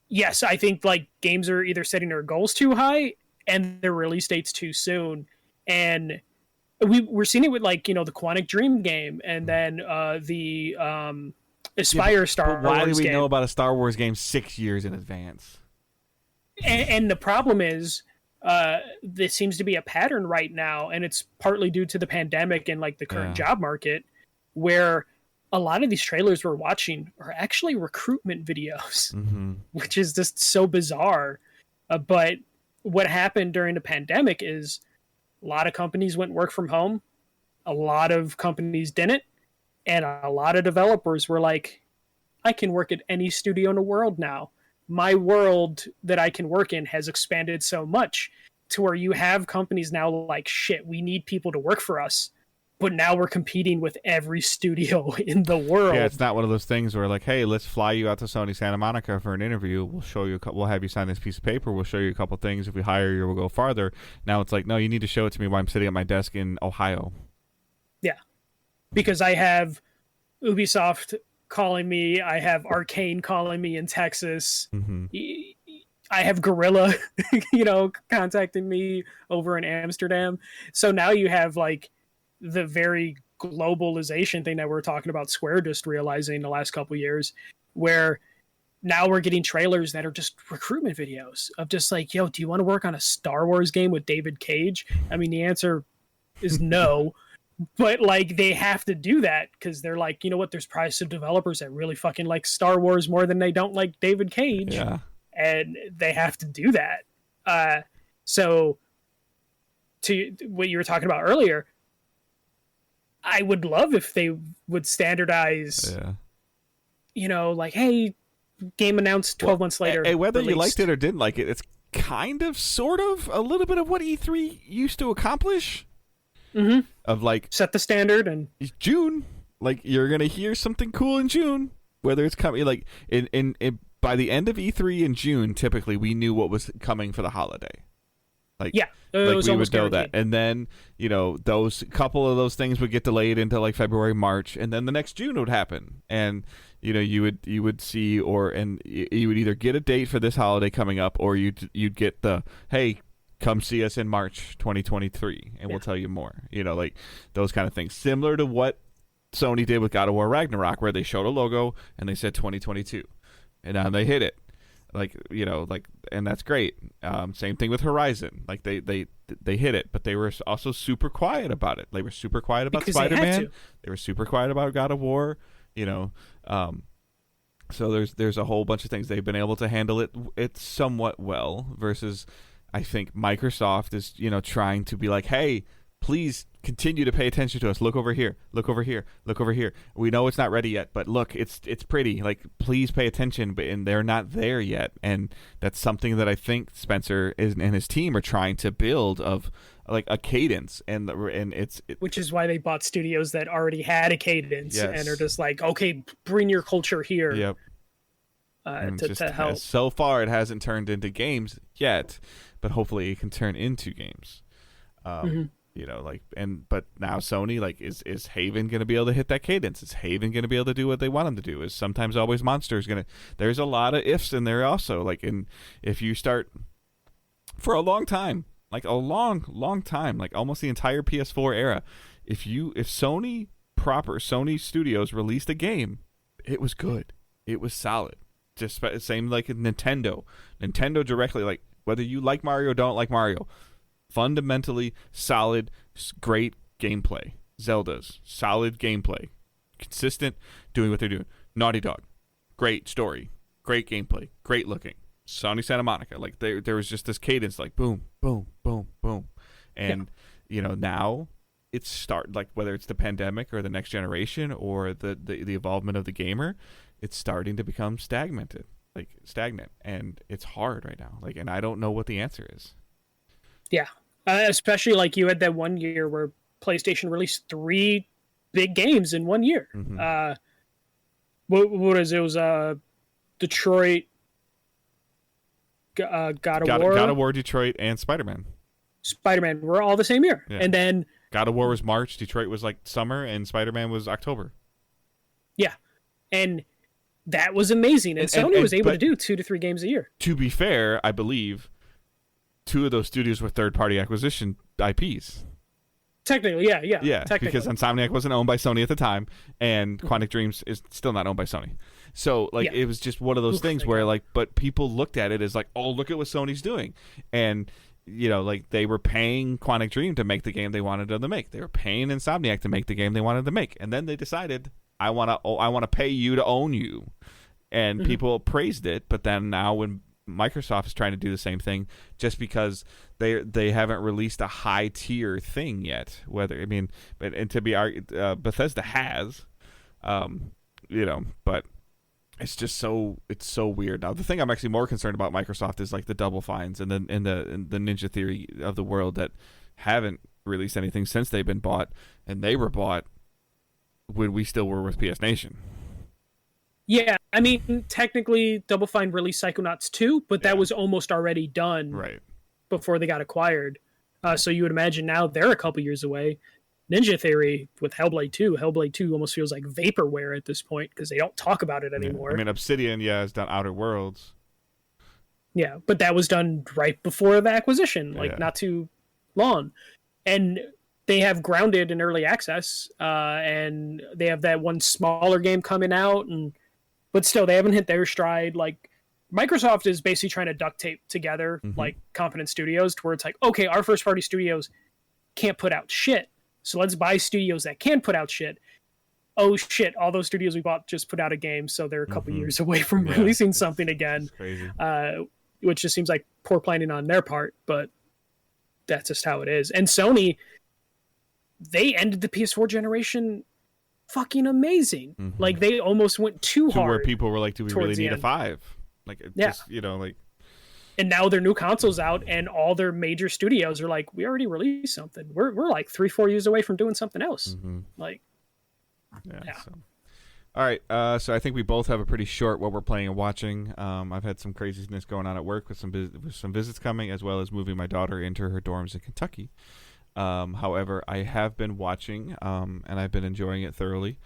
yes, I think, like, games are either setting their goals too high and their release dates too soon. And we're seeing it with, like, the Quantic Dream game, and then the Aspire Star Wars game. Why do we know about a Star Wars game 6 years in advance? And the problem is, this seems to be a pattern right now, and it's partly due to the pandemic and, like, the current job market, where a lot of these trailers we're watching are actually recruitment videos, which is just so bizarre. But what happened during the pandemic is, a lot of companies went work from home. A lot of companies didn't. And a lot of developers were like, I can work at any studio in the world now. My world that I can work in has expanded so much to where you have companies now like, shit, we need people to work for us. But now we're competing with every studio in the world. Yeah, it's not one of those things where, like, hey, let's fly you out to Sony Santa Monica for an interview. We'll show you. We'll have you sign this piece of paper. We'll show you a couple things. If we hire you, we'll go farther. Now it's like, no, you need to show it to me while I'm sitting at my desk in Ohio. Yeah, because I have Ubisoft calling me. I have Arcane calling me in Texas. I have Guerrilla, contacting me over in Amsterdam. So now you have, like, the very globalization thing that we're talking about Square just realizing the last couple years, where now we're getting trailers that are just recruitment videos of just like, yo, do you want to work on a Star Wars game with David Cage? I mean, the answer is no, but, like, they have to do that because they're like, you know what, there's probably some developers that really fucking like Star Wars more than they don't like David Cage. Yeah. And they have to do that. So to what you were talking about earlier, I would love if they would standardize, like, hey, game announced 12 months later. Hey, whether released. you liked it or didn't like it, it's kind of, sort of, a little bit of what E3 used to accomplish. Of, like, set the standard. And June, like, you're going to hear something cool in June, whether it's coming, like, in by the end of E3 in June, typically, we knew what was coming for the holiday. Like, yeah, like we would know that, and then those couple of those things would get delayed into, like, February, March, and then the next June would happen, and you would see, you would either get a date for this holiday coming up, or you'd get the, hey, come see us in March 2023, and we'll tell you more. Like, those kind of things, similar to what Sony did with God of War Ragnarok, where they showed a logo and they said 2022, and now they hit it. Like, and that's great. Same thing with Horizon. Like, they hit it, but they were also super quiet about it. They were super quiet about Spider-Man. They were super quiet about God of War. So there's a whole bunch of things. They've been able to handle it somewhat well, versus I think Microsoft is, trying to be like, hey, please continue to pay attention to us. Look over here. Look over here. Look over here. We know it's not ready yet, but look, it's pretty. Like, please pay attention. And they're not there yet. And that's something that I think Spencer and his team are trying to build of, like a cadence, and which is why they bought studios that already had a cadence and are just like, okay, bring your culture here. Yep. To help. So far, it hasn't turned into games yet, but hopefully it can turn into games. You know, like, but now Sony, like, is Haven going to be able to hit that cadence? Is Haven going to be able to do what they want them to do? Is Sometimes Always Monsters going to? There's a lot of ifs in there also. Like, if you start for a long time, like a long time, like almost the entire PS4 era, if Sony Studios released a game, it was good, it was solid. Just same like Nintendo directly, like whether you like Mario or don't like Mario. Fundamentally solid, great gameplay. Zelda's solid gameplay, consistent, doing what they're doing. Naughty Dog, great story, great gameplay, great looking. Sony Santa Monica, like there was just this cadence, like boom, boom, boom, boom, and you know, now it's like whether it's the pandemic or the next generation or the evolvement of the gamer, it's starting to become stagnant, and it's hard right now. Like, and I don't know what the answer is. Yeah. Especially like you had that one year where PlayStation released 3 big games in 1 year. What is it? It was Detroit, God of War. God of War, Detroit, and Spider-Man. Spider-Man were all the same year. And then God of War was March, Detroit was like summer, and Spider-Man was October. Yeah. And that was amazing. And Sony was able to do 2 to 3 games a year. To be fair, I believe 2 of those studios were third-party acquisition IPs. Technically, yeah. Technically. Because Insomniac wasn't owned by Sony at the time, and Quantic Dreams is still not owned by Sony. So, like, it was just one of those things where, like, but people looked at it as like, oh, look at what Sony's doing. And, you know, like, they were paying Quantic Dream to make the game they wanted them to make. They were paying Insomniac to make the game they wanted to make. And then they decided, I want to pay you to own you. And people praised it, but then now when Microsoft is trying to do the same thing, just because they haven't released a high tier thing yet. Bethesda has, you know, but it's just so weird. Now the thing I'm actually more concerned about Microsoft is like the Double Fines and the Ninja Theory of the world that haven't released anything since they've been bought, and they were bought when we still were with PS Nation. Yeah, I mean, technically, Double Fine released Psychonauts 2, but that was almost already done before they got acquired. So you would imagine now they're a couple years away. Ninja Theory with Hellblade 2 almost feels like vaporware at this point because they don't talk about it anymore. I mean, Obsidian, has done Outer Worlds. Yeah, but that was done right before the acquisition, not too long. And they have Grounded in early access, and they have that one smaller game coming out, but still, they haven't hit their stride. Like, Microsoft is basically trying to duct tape together, like, competent studios to where it's like, okay, our first-party studios can't put out shit, so let's buy studios that can put out shit. Oh, shit, all those studios we bought just put out a game, so they're a couple years away from releasing something again. Crazy. Which just seems like poor planning on their part, but that's just how it is. And Sony, they ended the PS4 generation fucking amazing. Like, they almost went too hard. Where people were like, do we really need a 5? Like, just, you know, like. And now their new console's out, and all their major studios are like, we already released something. We're like 3-4 years away from doing something else. Like, So. All right, so I think we both have a pretty short what we're playing and watching. I've had some craziness going on at work with some visits coming, as well as moving my daughter into her dorms in Kentucky. However, I have been watching, and I've been enjoying it thoroughly,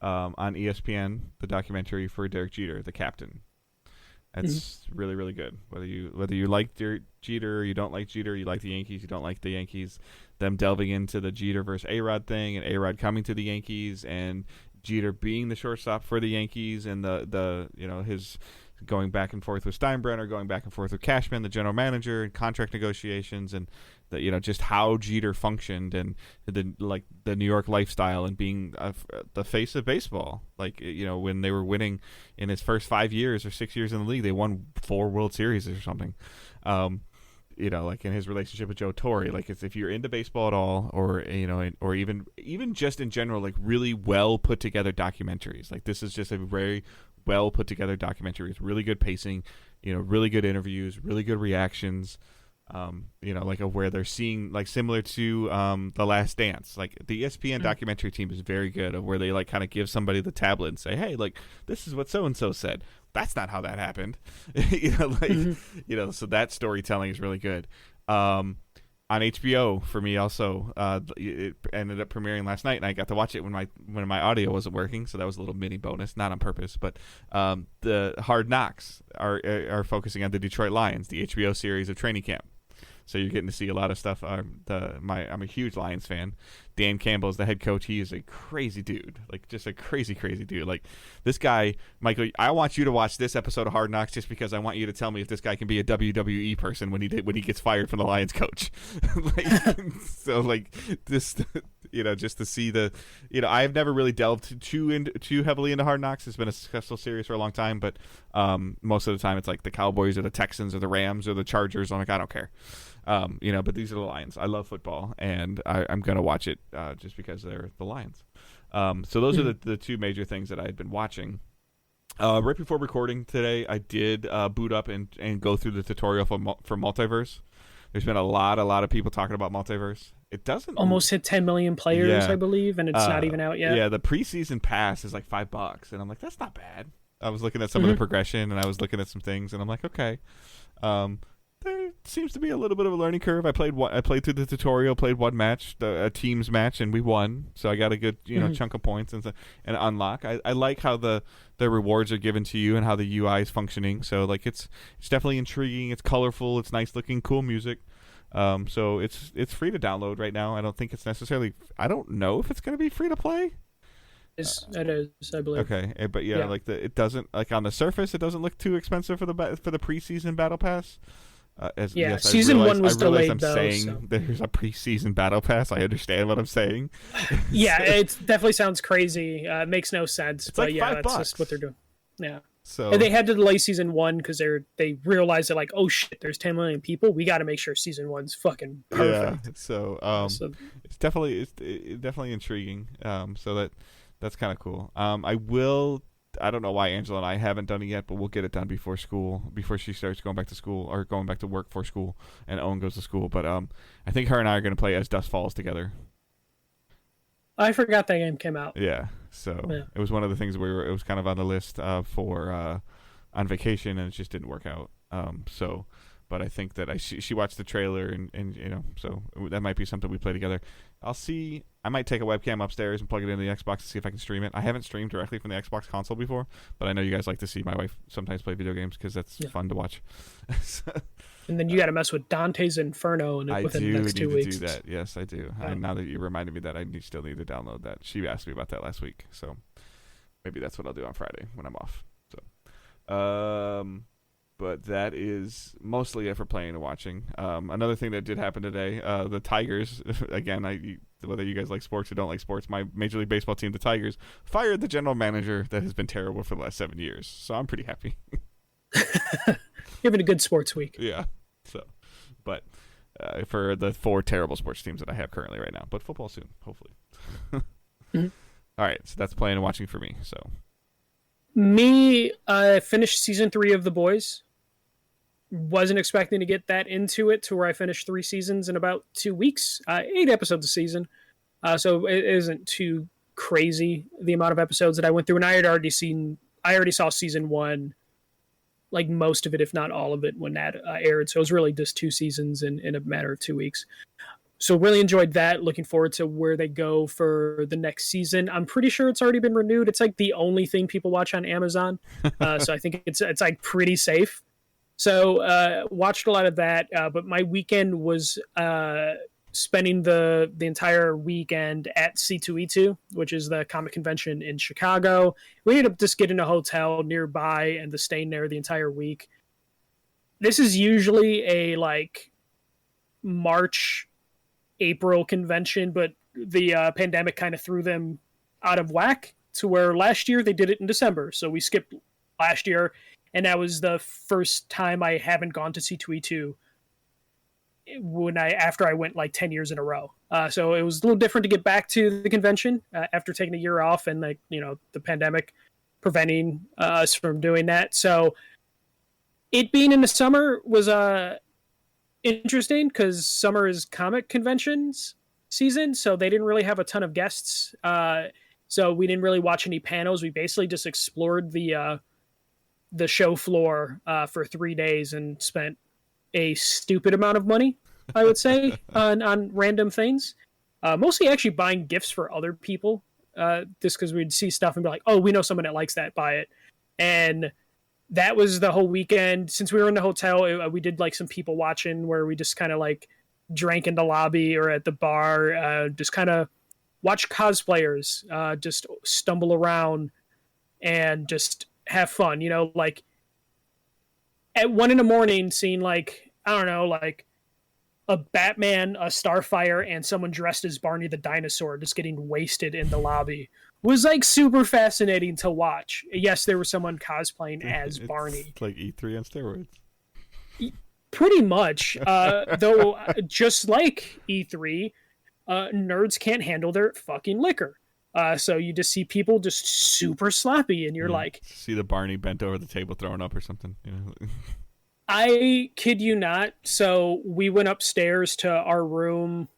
on ESPN, the documentary for Derek Jeter, the captain. It's really, really good. Whether you like Jeter or you don't like Jeter, you like the Yankees, you don't like the Yankees, them delving into the Jeter versus A-Rod thing, and A-Rod coming to the Yankees, and Jeter being the shortstop for the Yankees, and the you know, his going back and forth with Steinbrenner, going back and forth with Cashman, the general manager, and contract negotiations, and the, you know, just how Jeter functioned, and the New York lifestyle, and being the face of baseball. Like, you know, when they were winning in his first 5 years or 6 years in the league, they won 4 World Series or something. You know, like in his relationship with Joe Torre, like if you're into baseball at all, or, you know, or even just in general, like really well put together documentaries. Like, this is just a very well put together documentary with really good pacing, you know, really good interviews, really good reactions. like of where they're seeing, like similar to The Last Dance. Like the ESPN documentary team is very good of where they like kind of give somebody the tablet and say, hey, like this is what so and so said. That's not how that happened. So that storytelling is really good. On HBO for me also, it ended up premiering last night, and I got to watch it when my audio wasn't working, so that was a little mini bonus, not on purpose. But the Hard Knocks are focusing on the Detroit Lions, the HBO series of training camp. So you're getting to see a lot of stuff. I'm a huge Lions fan. Dan Campbell is the head coach. He is a crazy dude, like just a crazy dude. Like this guy, Michael. I want you to watch this episode of Hard Knocks just because I want you to tell me if this guy can be a WWE person when he gets fired from the Lions coach. Just to see I've never really delved too heavily into Hard Knocks. It's been a successful series for a long time, but most of the time it's like the Cowboys or the Texans or the Rams or the Chargers. I'm like, I don't care. But these are the Lions. I love football, and I'm going to watch it just because they're the Lions. So those are the two major things that I had been watching. Right before recording today, I did boot up and go through the tutorial for Multiverse. There's been a lot of people talking about Multiverse. It doesn't almost hit 10 million players, yeah. I believe, and it's not even out yet. Yeah, the preseason pass is like $5, and I'm like, that's not bad. I was looking at some of the progression, and I was looking at some things, and I'm like, okay. There seems to be a little bit of a learning curve. I played through the tutorial, played one match, a teams match, and we won. So I got a good chunk of points and unlock. I like how the rewards are given to you and how the UI is functioning. So like it's definitely intriguing. It's colorful. It's nice looking, cool music. So it's free to download right now. I don't think it's necessarily. I don't know if it's going to be free to play. It is, I believe. Okay, but yeah, like it doesn't, like on the surface, it doesn't look too expensive for the preseason battle pass. Season 1 was delayed, I'm though. saying there's a preseason battle pass. I understand what I'm saying. Yeah, it definitely sounds crazy. It makes no sense. It's like $5. That's just what they're doing. Yeah. So and they had to delay season 1 because they realized that, like, oh shit, there's 10 million people. We got to make sure season 1's fucking perfect. Yeah. So it's definitely intriguing. So that's kind of cool. I don't know why Angela and I haven't done it yet, but we'll get it done before she starts going back to school or going back to work for school, and Owen goes to school. But I think her and I are going to play As Dust Falls together. I forgot that game came out. Yeah, so It was one of the things it was kind of on the list for on vacation, and it just didn't work out. But I think that she watched the trailer, and so that might be something we play together. I'll see. I might take a webcam upstairs and plug it into the Xbox to see if I can stream it. I haven't streamed directly from the Xbox console before, but I know you guys like to see my wife sometimes play video games because that's fun to watch. And then you got to mess with Dante's Inferno within the next 2 weeks. I do need to do that. Yes, I do. And now that you reminded me that, I still need to download that. She asked me about that last week, so maybe that's what I'll do on Friday when I'm off. So, but that is mostly it for playing and watching. Another thing that did happen today, the Tigers, again, whether you guys like sports or don't like sports, my Major League Baseball team, the Tigers, fired the general manager that has been terrible for the last 7 years. So I'm pretty happy. You're having a good sports week. Yeah. So, but for the 4 terrible sports teams that I have currently right now, but football soon, hopefully. All right. So that's playing and watching for me. So. Me, I finished season 3 of The Boys. Wasn't expecting to get that into it to where I finished 3 seasons in about 2 weeks. 8 episodes a season. So it isn't too crazy, the amount of episodes that I went through. And I already saw season 1, like most of it, if not all of it, when that aired. So it was really just 2 seasons in a matter of 2 weeks. So really enjoyed that. Looking forward to where they go for the next season. I'm pretty sure it's already been renewed. It's like the only thing people watch on Amazon. So I think it's like pretty safe. So watched a lot of that. But my weekend was spending the entire weekend at C2E2, which is the comic convention in Chicago. We ended up just getting a hotel nearby and just staying there the entire week. This is usually a like March, April convention, but the pandemic kind of threw them out of whack to where last year they did it in December. So we skipped last year, and that was the first time I haven't gone to C2E2 after I went like 10 years in a row. So it was a little different to get back to the convention after taking a year off and like, the pandemic preventing us from doing that. So it being in the summer was interesting because summer is comic conventions season, so they didn't really have a ton of guests. So we didn't really watch any panels. We basically just explored the show floor for 3 days and spent a stupid amount of money, I would say, on random things. Mostly actually buying gifts for other people, just because we'd see stuff and be like, oh, we know someone that likes that, buy it. And that was the whole weekend. Since we were in the hotel, we did like some people watching where we just kind of like drank in the lobby or at the bar, just kind of watch cosplayers just stumble around and just have fun. You know, like at 1 a.m, seeing like, I don't know, like a Batman, a Starfire, and someone dressed as Barney the dinosaur just getting wasted in the lobby was like super fascinating to watch. Yes, there was someone cosplaying as Barney. It's like E3 on steroids. Pretty much. Though, just like E3, nerds can't handle their fucking liquor. So you just see people just super sloppy, and you're like... See the Barney bent over the table throwing up or something, you know? I kid you not. So we went upstairs to our room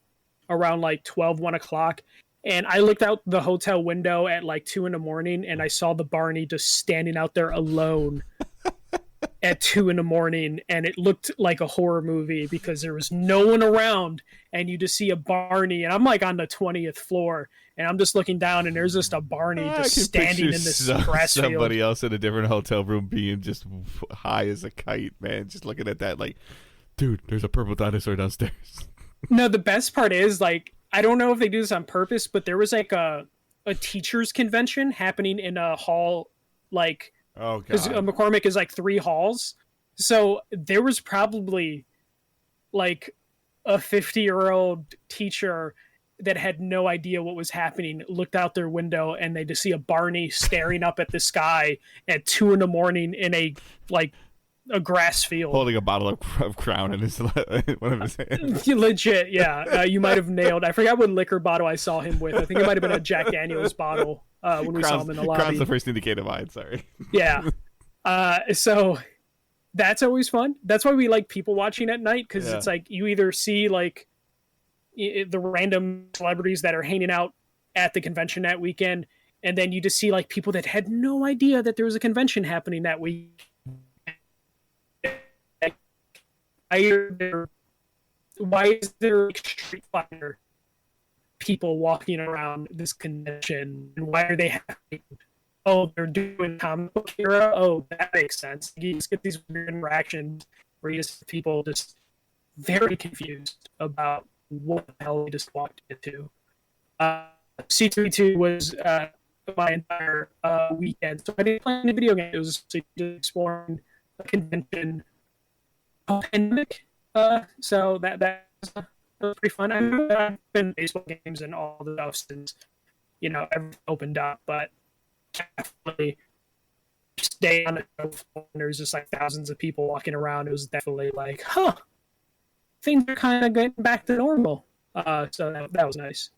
around like 1 o'clock, and I looked out the hotel window at like 2 a.m, and I saw the Barney just standing out there alone at 2 a.m, and it looked like a horror movie because there was no one around, and you just see a Barney, and I'm like on the 20th floor, and I'm just looking down, and there's just a Barney just standing in this grass field. Somebody else in a different hotel room being just high as a kite, man, just looking at that like, dude, there's a purple dinosaur downstairs. No, the best part is, like, I don't know if they do this on purpose, but there was like a teachers convention happening in a hall, like, oh, because McCormick is like 3 halls. So there was probably like a 50-year-old teacher that had no idea what was happening, looked out their window, and they just see a Barney staring up at the sky at 2 a.m. in a grass field, holding a bottle of Crown in his one of his hands. Legit, yeah. You might have nailed. I forgot what liquor bottle I saw him with. I think it might have been a Jack Daniel's bottle when we saw him in the lobby. Crown's the first indicator of mine. Sorry. Yeah. So that's always fun. That's why we like people watching at night, because it's like you either see like the random celebrities that are hanging out at the convention that weekend, and then you just see like people that had no idea that there was a convention happening that week. Why is there Street Fighter people walking around this convention, and why are they happy? Oh, they're doing comic book era. Oh, that makes sense. You just get these weird interactions where you just people just very confused about what the hell they just walked into. C32 was my entire weekend, so I didn't play any video games. It was just exploring a convention pandemic, so that was pretty fun. I've been baseball games and all the stuff since everything opened up, but definitely stay on the show floor and there's just like thousands of people walking around. It was definitely like, things are kind of getting back to normal. So that was nice.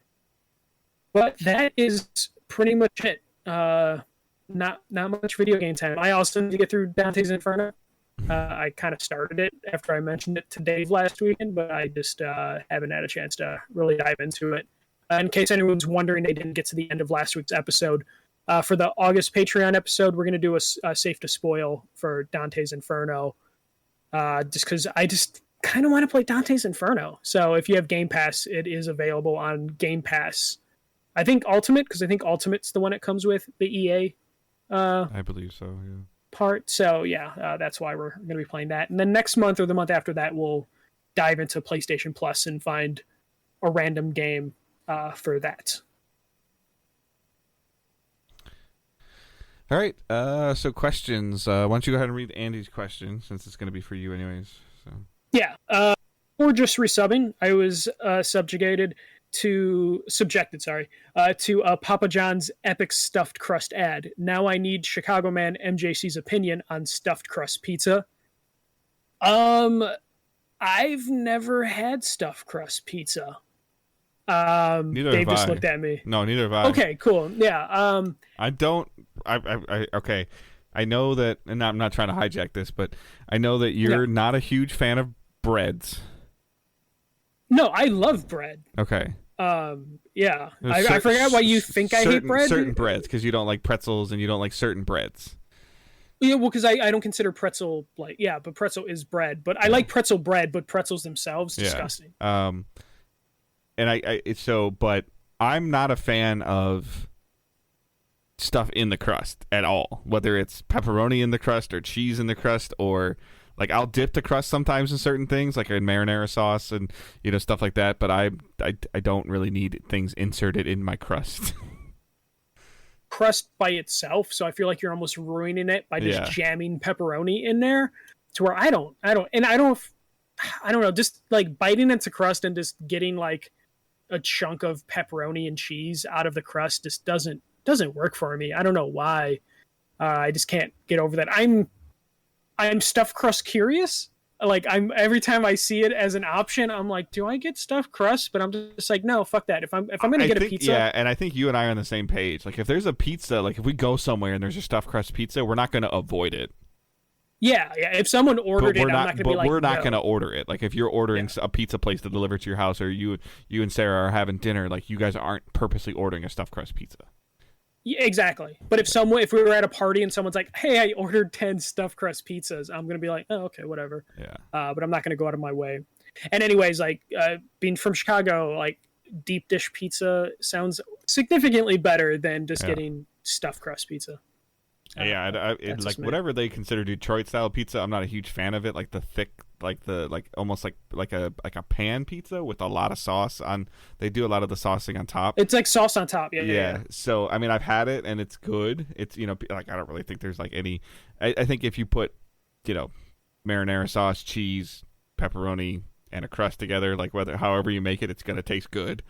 But that is pretty much it. Not much video game time. I also need to get through Dante's Inferno. I kind of started it after I mentioned it to Dave last weekend, but I just haven't had a chance to really dive into it. In case anyone's wondering, they didn't get to the end of last week's episode. For the August Patreon episode, we're going to do a Safe to Spoil for Dante's Inferno, just because I just kind of want to play Dante's Inferno. So if you have Game Pass, it is available on Game Pass. I think Ultimate, because I think Ultimate's the one it comes with, the EA. I believe so, yeah. Part. So yeah, that's why we're going to be playing that. And then next month or the month after that, we'll dive into PlayStation Plus and find a random game for that. All right. So questions. Why don't you go ahead and read Andy's question, since it's going to be for you anyways. So. Yeah. Or just resubbing. I was subjected to Papa John's epic stuffed crust ad. Now I need Chicago Man MJC's opinion on stuffed crust pizza. I've never had stuffed crust pizza. Neither Dave have just I. looked at me. No, neither have I. Okay, cool. Yeah. I don't. Okay. I know that, and I'm not trying to hijack this, but I know that you're not a huge fan of breads. No, I love bread. Okay. Yeah, I forgot why you think I hate bread. Certain breads, because you don't like pretzels and you don't like certain breads. Yeah, well, because I don't consider pretzel like, yeah, but pretzel is bread. But I like pretzel bread, but pretzels themselves disgusting. And but I'm not a fan of stuff in the crust at all, whether it's pepperoni in the crust or cheese in the crust, or like I'll dip the crust sometimes in certain things, like in marinara sauce and stuff like that. But I don't really need things inserted in my crust. Crust by itself, so I feel like you're almost ruining it by just jamming pepperoni in there. To where I don't know, just like biting into crust and just getting like a chunk of pepperoni and cheese out of the crust just doesn't work for me. I don't know why. I just can't get over that. I'm stuffed crust curious. Like, I'm every time I see it as an option, I'm like, do I get stuffed crust? But I'm just like, no, fuck that. If I'm gonna get a pizza, yeah, and I think you and I are on the same page. Like, if there's a pizza, like if we go somewhere and there's a stuffed crust pizza, we're not gonna avoid it. Yeah. If someone ordered it, I'm not gonna be like, we're not no. gonna order it. Like, if you're ordering a pizza place to deliver to your house, or you and Sarah are having dinner, like, you guys aren't purposely ordering a stuffed crust pizza. Yeah, exactly. But if we were at a party and someone's like, hey, I ordered 10 stuffed crust pizzas, I'm going to be like, oh, okay, whatever. Yeah. But I'm not going to go out of my way. And anyways, like, being from Chicago, like, deep dish pizza sounds significantly better than just getting stuffed crust pizza. It's like whatever they consider Detroit style pizza, I'm not a huge fan of it. Like the thick, almost like a pan pizza with a lot of sauce on. They do a lot of the saucing on top. It's like sauce on top. Yeah. So I mean, I've had it and it's good. It's like I don't really think there's like any. I think if you put marinara sauce, cheese, pepperoni, and a crust together, like however you make it, it's gonna taste good.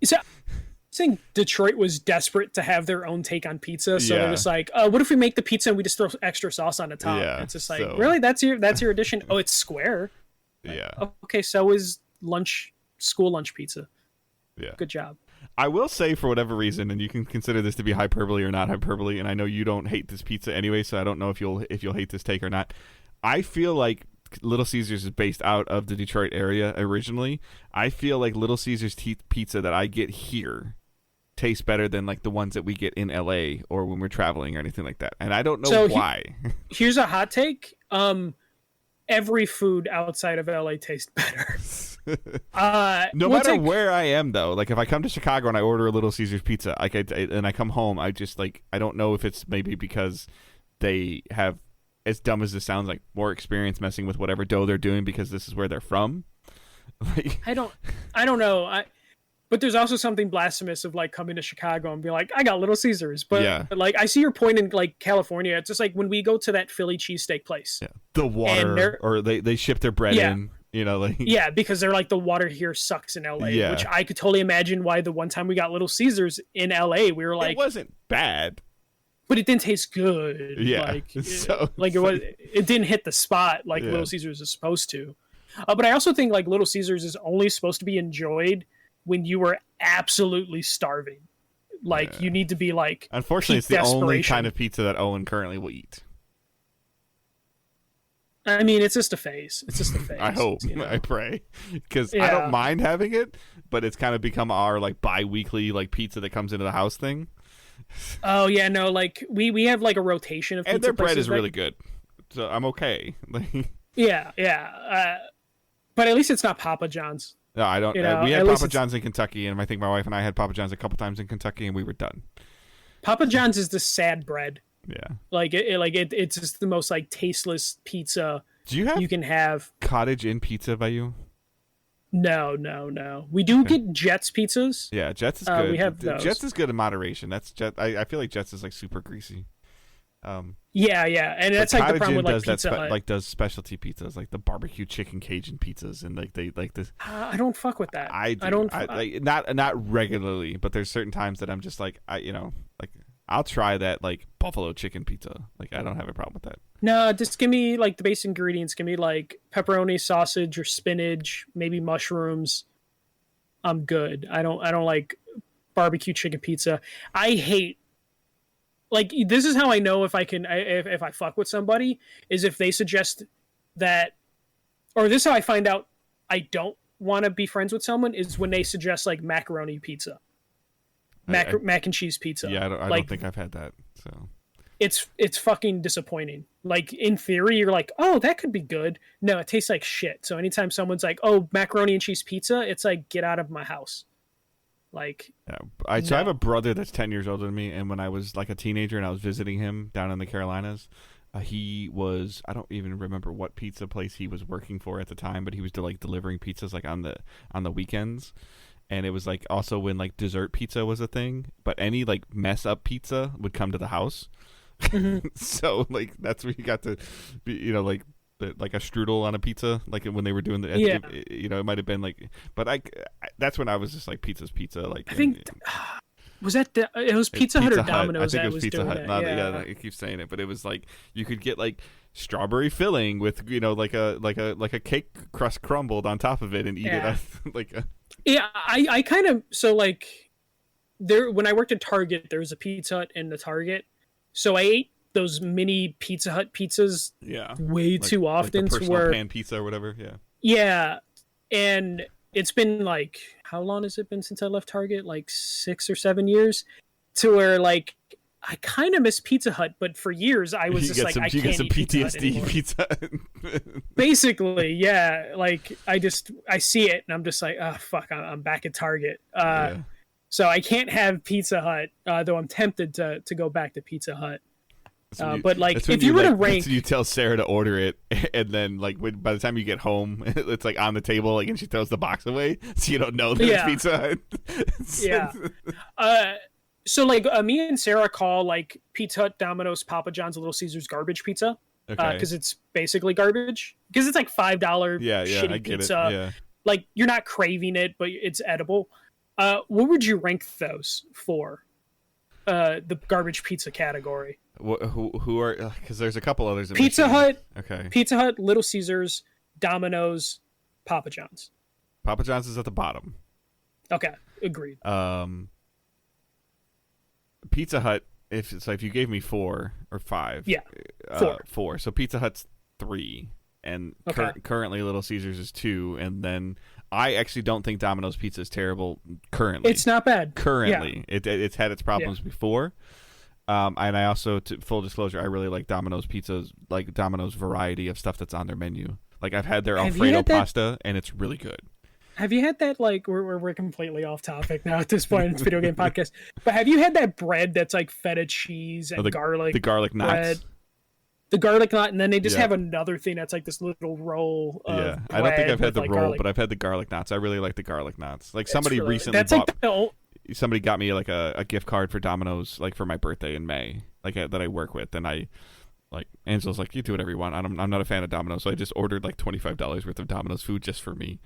So, I think Detroit was desperate to have their own take on pizza, so they're just like, "Oh, what if we make the pizza and we just throw extra sauce on the top?" Yeah, it's just like, really, that's your addition? Oh, it's square. Yeah. Okay, so is school lunch pizza. Yeah. Good job. I will say, for whatever reason, and you can consider this to be hyperbole or not hyperbole, and I know you don't hate this pizza anyway, so I don't know if you'll hate this take or not. I feel like Little Caesars is based out of the Detroit area originally. I feel like Little Caesars pizza that I get here tastes better than like the ones that we get in LA or when we're traveling or anything like that. And I don't know why. Here's a hot take. Every food outside of LA tastes better. No matter where I am though, like if I come to Chicago and I order a Little Caesars pizza, and I come home, I just like, I don't know if it's maybe because they have, as dumb as this sounds, like more experience messing with whatever dough they're doing because this is where they're from. Like, I don't know. But there's also something blasphemous of like coming to Chicago and be like, I got Little Caesars. But like, I see your point in like California. It's just like when we go to that Philly cheesesteak place. Yeah. The water, or they ship their bread in, like. Yeah, because they're like, the water here sucks in LA, which I could totally imagine why the one time we got Little Caesars in LA, we were like. It wasn't bad. But it didn't taste good. Yeah. It didn't hit the spot like Little Caesars is supposed to. But I also think like Little Caesars is only supposed to be enjoyed when you were absolutely starving. Like you need to be like. Unfortunately, it's the only kind of pizza that Owen currently will eat. I mean, it's just a phase. I hope. I pray, because I don't mind having it, but it's kind of become our like bi-weekly like pizza that comes into the house thing. Oh yeah, no, like we have like a rotation of pizza, and their bread is really good, so I'm okay. Yeah. But at least it's not Papa John's. No, I don't. We had Papa John's in Kentucky, and I think my wife and I had Papa John's a couple times in Kentucky, and we were done. Papa John's is the sad bread. Yeah, it's just the most like tasteless pizza. Do you have? You can have Cottage Inn pizza by you? No. We do get Jets pizzas. Yeah, Jets is good. We have those. Jets is good in moderation. That's Jet. I feel like Jets is like super greasy. Yeah, and that's like the problem with like does Pizza Hut. does specialty pizzas like the barbecue chicken Cajun pizzas, and like they like this. I don't fuck with that. I don't. Not regularly, but there's certain times that I'm just like I'll try that like buffalo chicken pizza. Like I don't have a problem with that. No, just give me like the base ingredients. Give me like pepperoni, sausage, or spinach, maybe mushrooms. I'm good. I don't like barbecue chicken pizza. I hate. Like, this is how I know if I can, if I fuck with somebody, is if they suggest that, or this is how I find out I don't want to be friends with someone is when they suggest like macaroni pizza, mac and cheese pizza. Yeah, I don't think I've had that. So it's fucking disappointing. Like in theory, you're like, oh, that could be good. No, it tastes like shit. So anytime someone's like, oh, macaroni and cheese pizza, it's like, get out of my house. Like, yeah, so I have a brother that's 10 years older than me, and when I was like a teenager and I was visiting him down in the Carolinas, he was, I don't even remember what pizza place he was working for at the time, but he was like delivering pizzas like on the weekends. And it was like also when like dessert pizza was a thing, but any like mess up pizza would come to the house. Mm-hmm. So like that's where you got to be, like a strudel on a pizza, like when they were doing the, yeah. It might have been like, but I that's when I was just like pizza's pizza. Like I think was that it was Pizza Hut or Domino's? I think it was Pizza Hut. Yeah. I keep saying it, but it was like you could get like strawberry filling with like a cake crust crumbled on top of it and eat it like. Yeah, I kind of so like there when I worked at Target, there was a Pizza Hut in the Target, so I ate those mini Pizza Hut pizzas way too often. Like the personal pan pizza or whatever. Yeah, and it's been like how long has it been since I left Target? Like 6 or 7 years, to where like I kind of miss Pizza Hut, but for years I was just like, I can't eat PTSD pizza. Basically, yeah. Like I see it and I'm just like, oh fuck, I'm back at Target. So I can't have Pizza Hut, though I'm tempted to go back to Pizza Hut. But like, if you were to rank, you tell Sarah to order it, and then like by the time you get home, it's like on the table, like, and she throws the box away, so you don't know that it's Pizza Hut. Yeah. So like me and Sarah call like Pizza Hut, Domino's, Papa John's, Little Caesars garbage pizza, because it's basically garbage, because it's like $5 shitty pizza. Yeah. Like you're not craving it, but it's edible. What would you rank those for? The garbage pizza category. Who are, because there's a couple others in Pizza Hut. Okay. Pizza Hut, Little Caesars, Domino's, Papa John's. Papa John's is at the bottom. Okay, agreed. Pizza Hut, if you gave me 4 or 5. Yeah. 4. So Pizza Hut's 3, and currently Little Caesars is 2, and then I actually don't think Domino's pizza is terrible currently. It's not bad. Currently. Yeah. It's had its problems before. And I also, full disclosure, I really like Domino's pizzas, like Domino's variety of stuff that's on their menu. Like I've had their Alfredo pasta, and it's really good. Have you had that, like, we're completely off topic now at this point, it's a video game podcast, but have you had that bread that's like feta cheese and garlic? The garlic knots. The garlic knot, and then they just have another thing that's like this little roll of bread. I don't think I've had the roll, garlic. But I've had the garlic knots. I really like the garlic knots. Like somebody somebody got me like a gift card for Domino's, like for my birthday in May, like that I work with, and Angela's like, you do whatever you want. I'm not a fan of Domino's, so I just ordered like $25 worth of Domino's food just for me.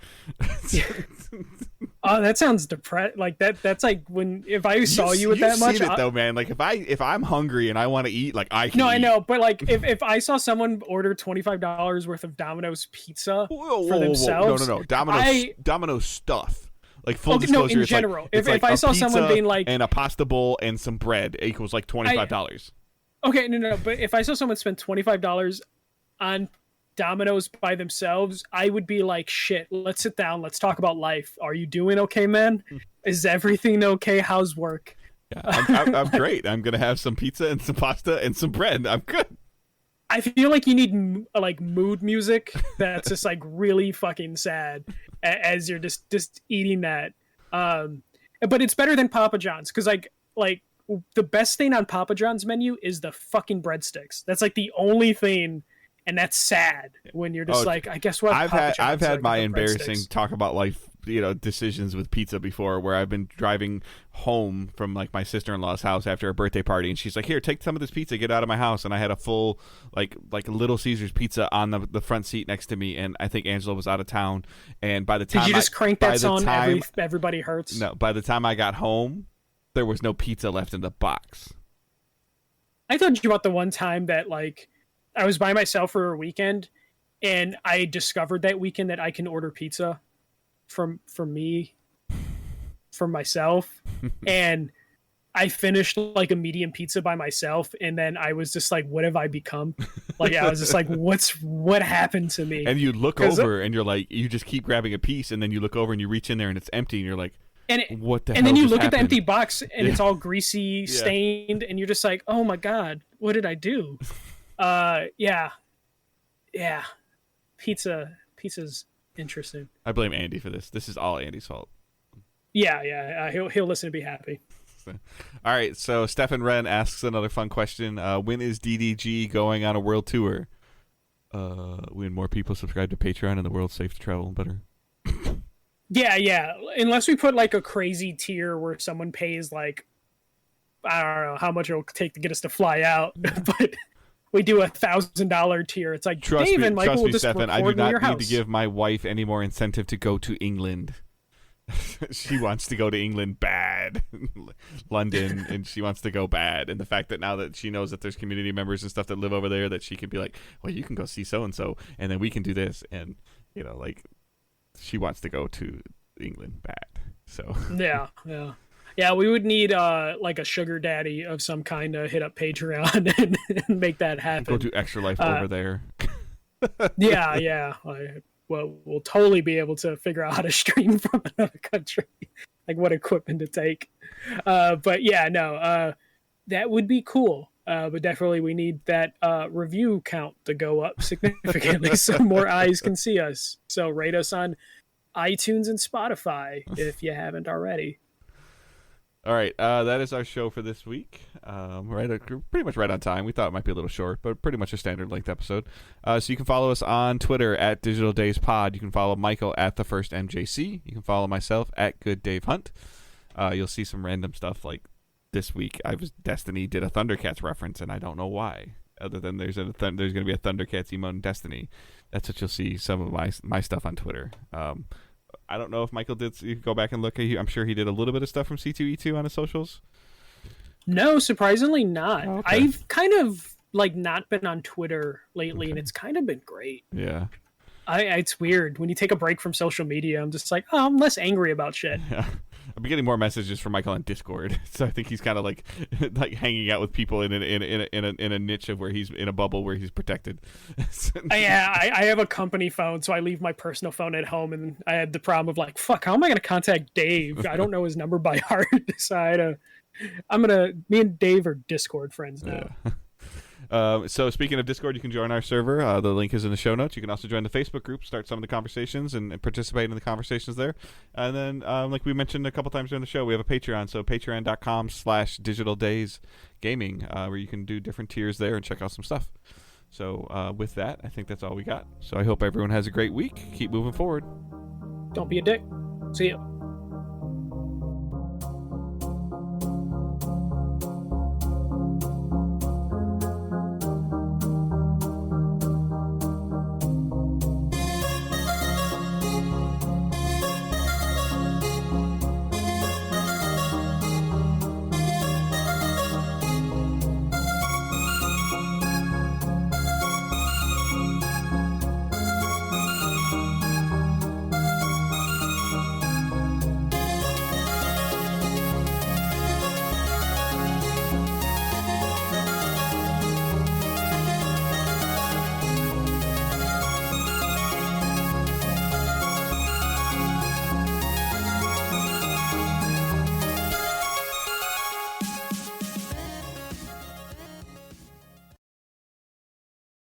Oh, that sounds depressed. Like that's like if I saw you with that much. You've seen it though, man. Like if I'm hungry and I want to eat, like I can. No, I know, but like if I saw someone order $25 worth of Domino's pizza for themselves, no, Domino's stuff. Like full No, disclosure, in general, it's if I saw someone being like, and a pasta bowl and some bread equals like $25. Okay, no, but if I saw someone spend $25 on Domino's by themselves, I would be like, shit, let's sit down, let's talk about life. Are you doing okay, man? Is everything okay? How's work? Yeah, I'm great. I'm gonna have some pizza and some pasta and some bread. I'm good. I feel like you need like mood music that's just like really fucking sad as you're just eating that. But it's better than Papa John's, because like the best thing on Papa John's menu is the fucking breadsticks. That's like the only thing, and that's sad when you're just like, I guess what? I've had my embarrassing talk about life, decisions with pizza before, where I've been driving home from like my sister-in-law's house after a birthday party, and she's like, here, take some of this pizza, get out of my house. And I had a full like Little Caesars pizza on the front seat next to me, and I think Angela was out of town, and by the time did you just crank that song, Everybody Hurts? No, by the time I got home, there was no pizza left in the box. I told you about the one time that like I was by myself for a weekend, and I discovered that weekend that I can order pizza from myself, and I finished like a medium pizza by myself, and then I was just like, what have I become? Like, I was just like, what happened to me? And you look over and you're like, you just keep grabbing a piece, and then you look over and you reach in there and it's empty, and you're like, what the hell? And then you just look happened? at the empty box and it's all greasy, stained, and you're just like, oh my God, what did I do? Yeah. Pizza's interesting. I blame Andy for this. This is all Andy's fault. Yeah. He'll listen and be happy. All right, so Stefan Wren asks another fun question. When is DDG going on a world tour? When more people subscribe to Patreon and the world's safe to travel better. Yeah. Unless we put like a crazy tier where someone pays like, I don't know how much it'll take to get us to fly out, but we do $1,000 tier. It's like, Dave and Michael will just Stefan, I do record in your not need house. to give my wife any more incentive to go to England. She wants to go to England bad, London, and she wants to go bad. And the fact that now that she knows that there's community members and stuff that live over there, that she can be like, well, you can go see so and so, and then we can do this, and like she wants to go to England bad. So yeah. We would need like a sugar daddy of some kind to hit up Patreon and make that happen. Go do Extra Life over there. Yeah. We'll totally be able to figure out how to stream from another country, like what equipment to take. But yeah, no, that would be cool. But definitely we need that review count to go up significantly so more eyes can see us. So rate us on iTunes and Spotify if you haven't already. All right, that is our show for this week. Pretty much right on time. We thought it might be a little short, but pretty much a standard length episode. So you can follow us on Twitter at Digital Days Pod. You can follow Michael at The First MJC. You can follow myself at Good Dave Hunt. You'll see some random stuff like this week. Destiny did a Thundercats reference, and I don't know why. Other than there's going to be a Thundercats emote in Destiny. That's what you'll see some of my stuff on Twitter. I don't know if Michael did. You can go back and look. I'm sure he did a little bit of stuff from C2E2 on his socials. No, surprisingly not. Oh, okay. I've kind of like not been on Twitter lately, and it's kind of been great. Yeah. It's weird when you take a break from social media. I'm just like, I'm less angry about shit. Yeah. I've been getting more messages from Michael on Discord, so I think he's kind of like hanging out with people in a niche of where he's in a bubble where he's protected. Yeah, I have a company phone, so I leave my personal phone at home, and I had the problem of like, fuck, how am I going to contact Dave? I don't know his number by heart, so me and Dave are Discord friends now. Yeah. So speaking of Discord, you can join our server. The link is in the show notes. You can also join the Facebook group, start some of the conversations, and participate in the conversations there. And then, like we mentioned a couple times during the show, we have a Patreon. So patreon.com/digitaldaysgaming, where you can do different tiers there and check out some stuff. So with that, I think that's all we got. So I hope everyone has a great week. Keep moving forward. Don't be a dick. See ya.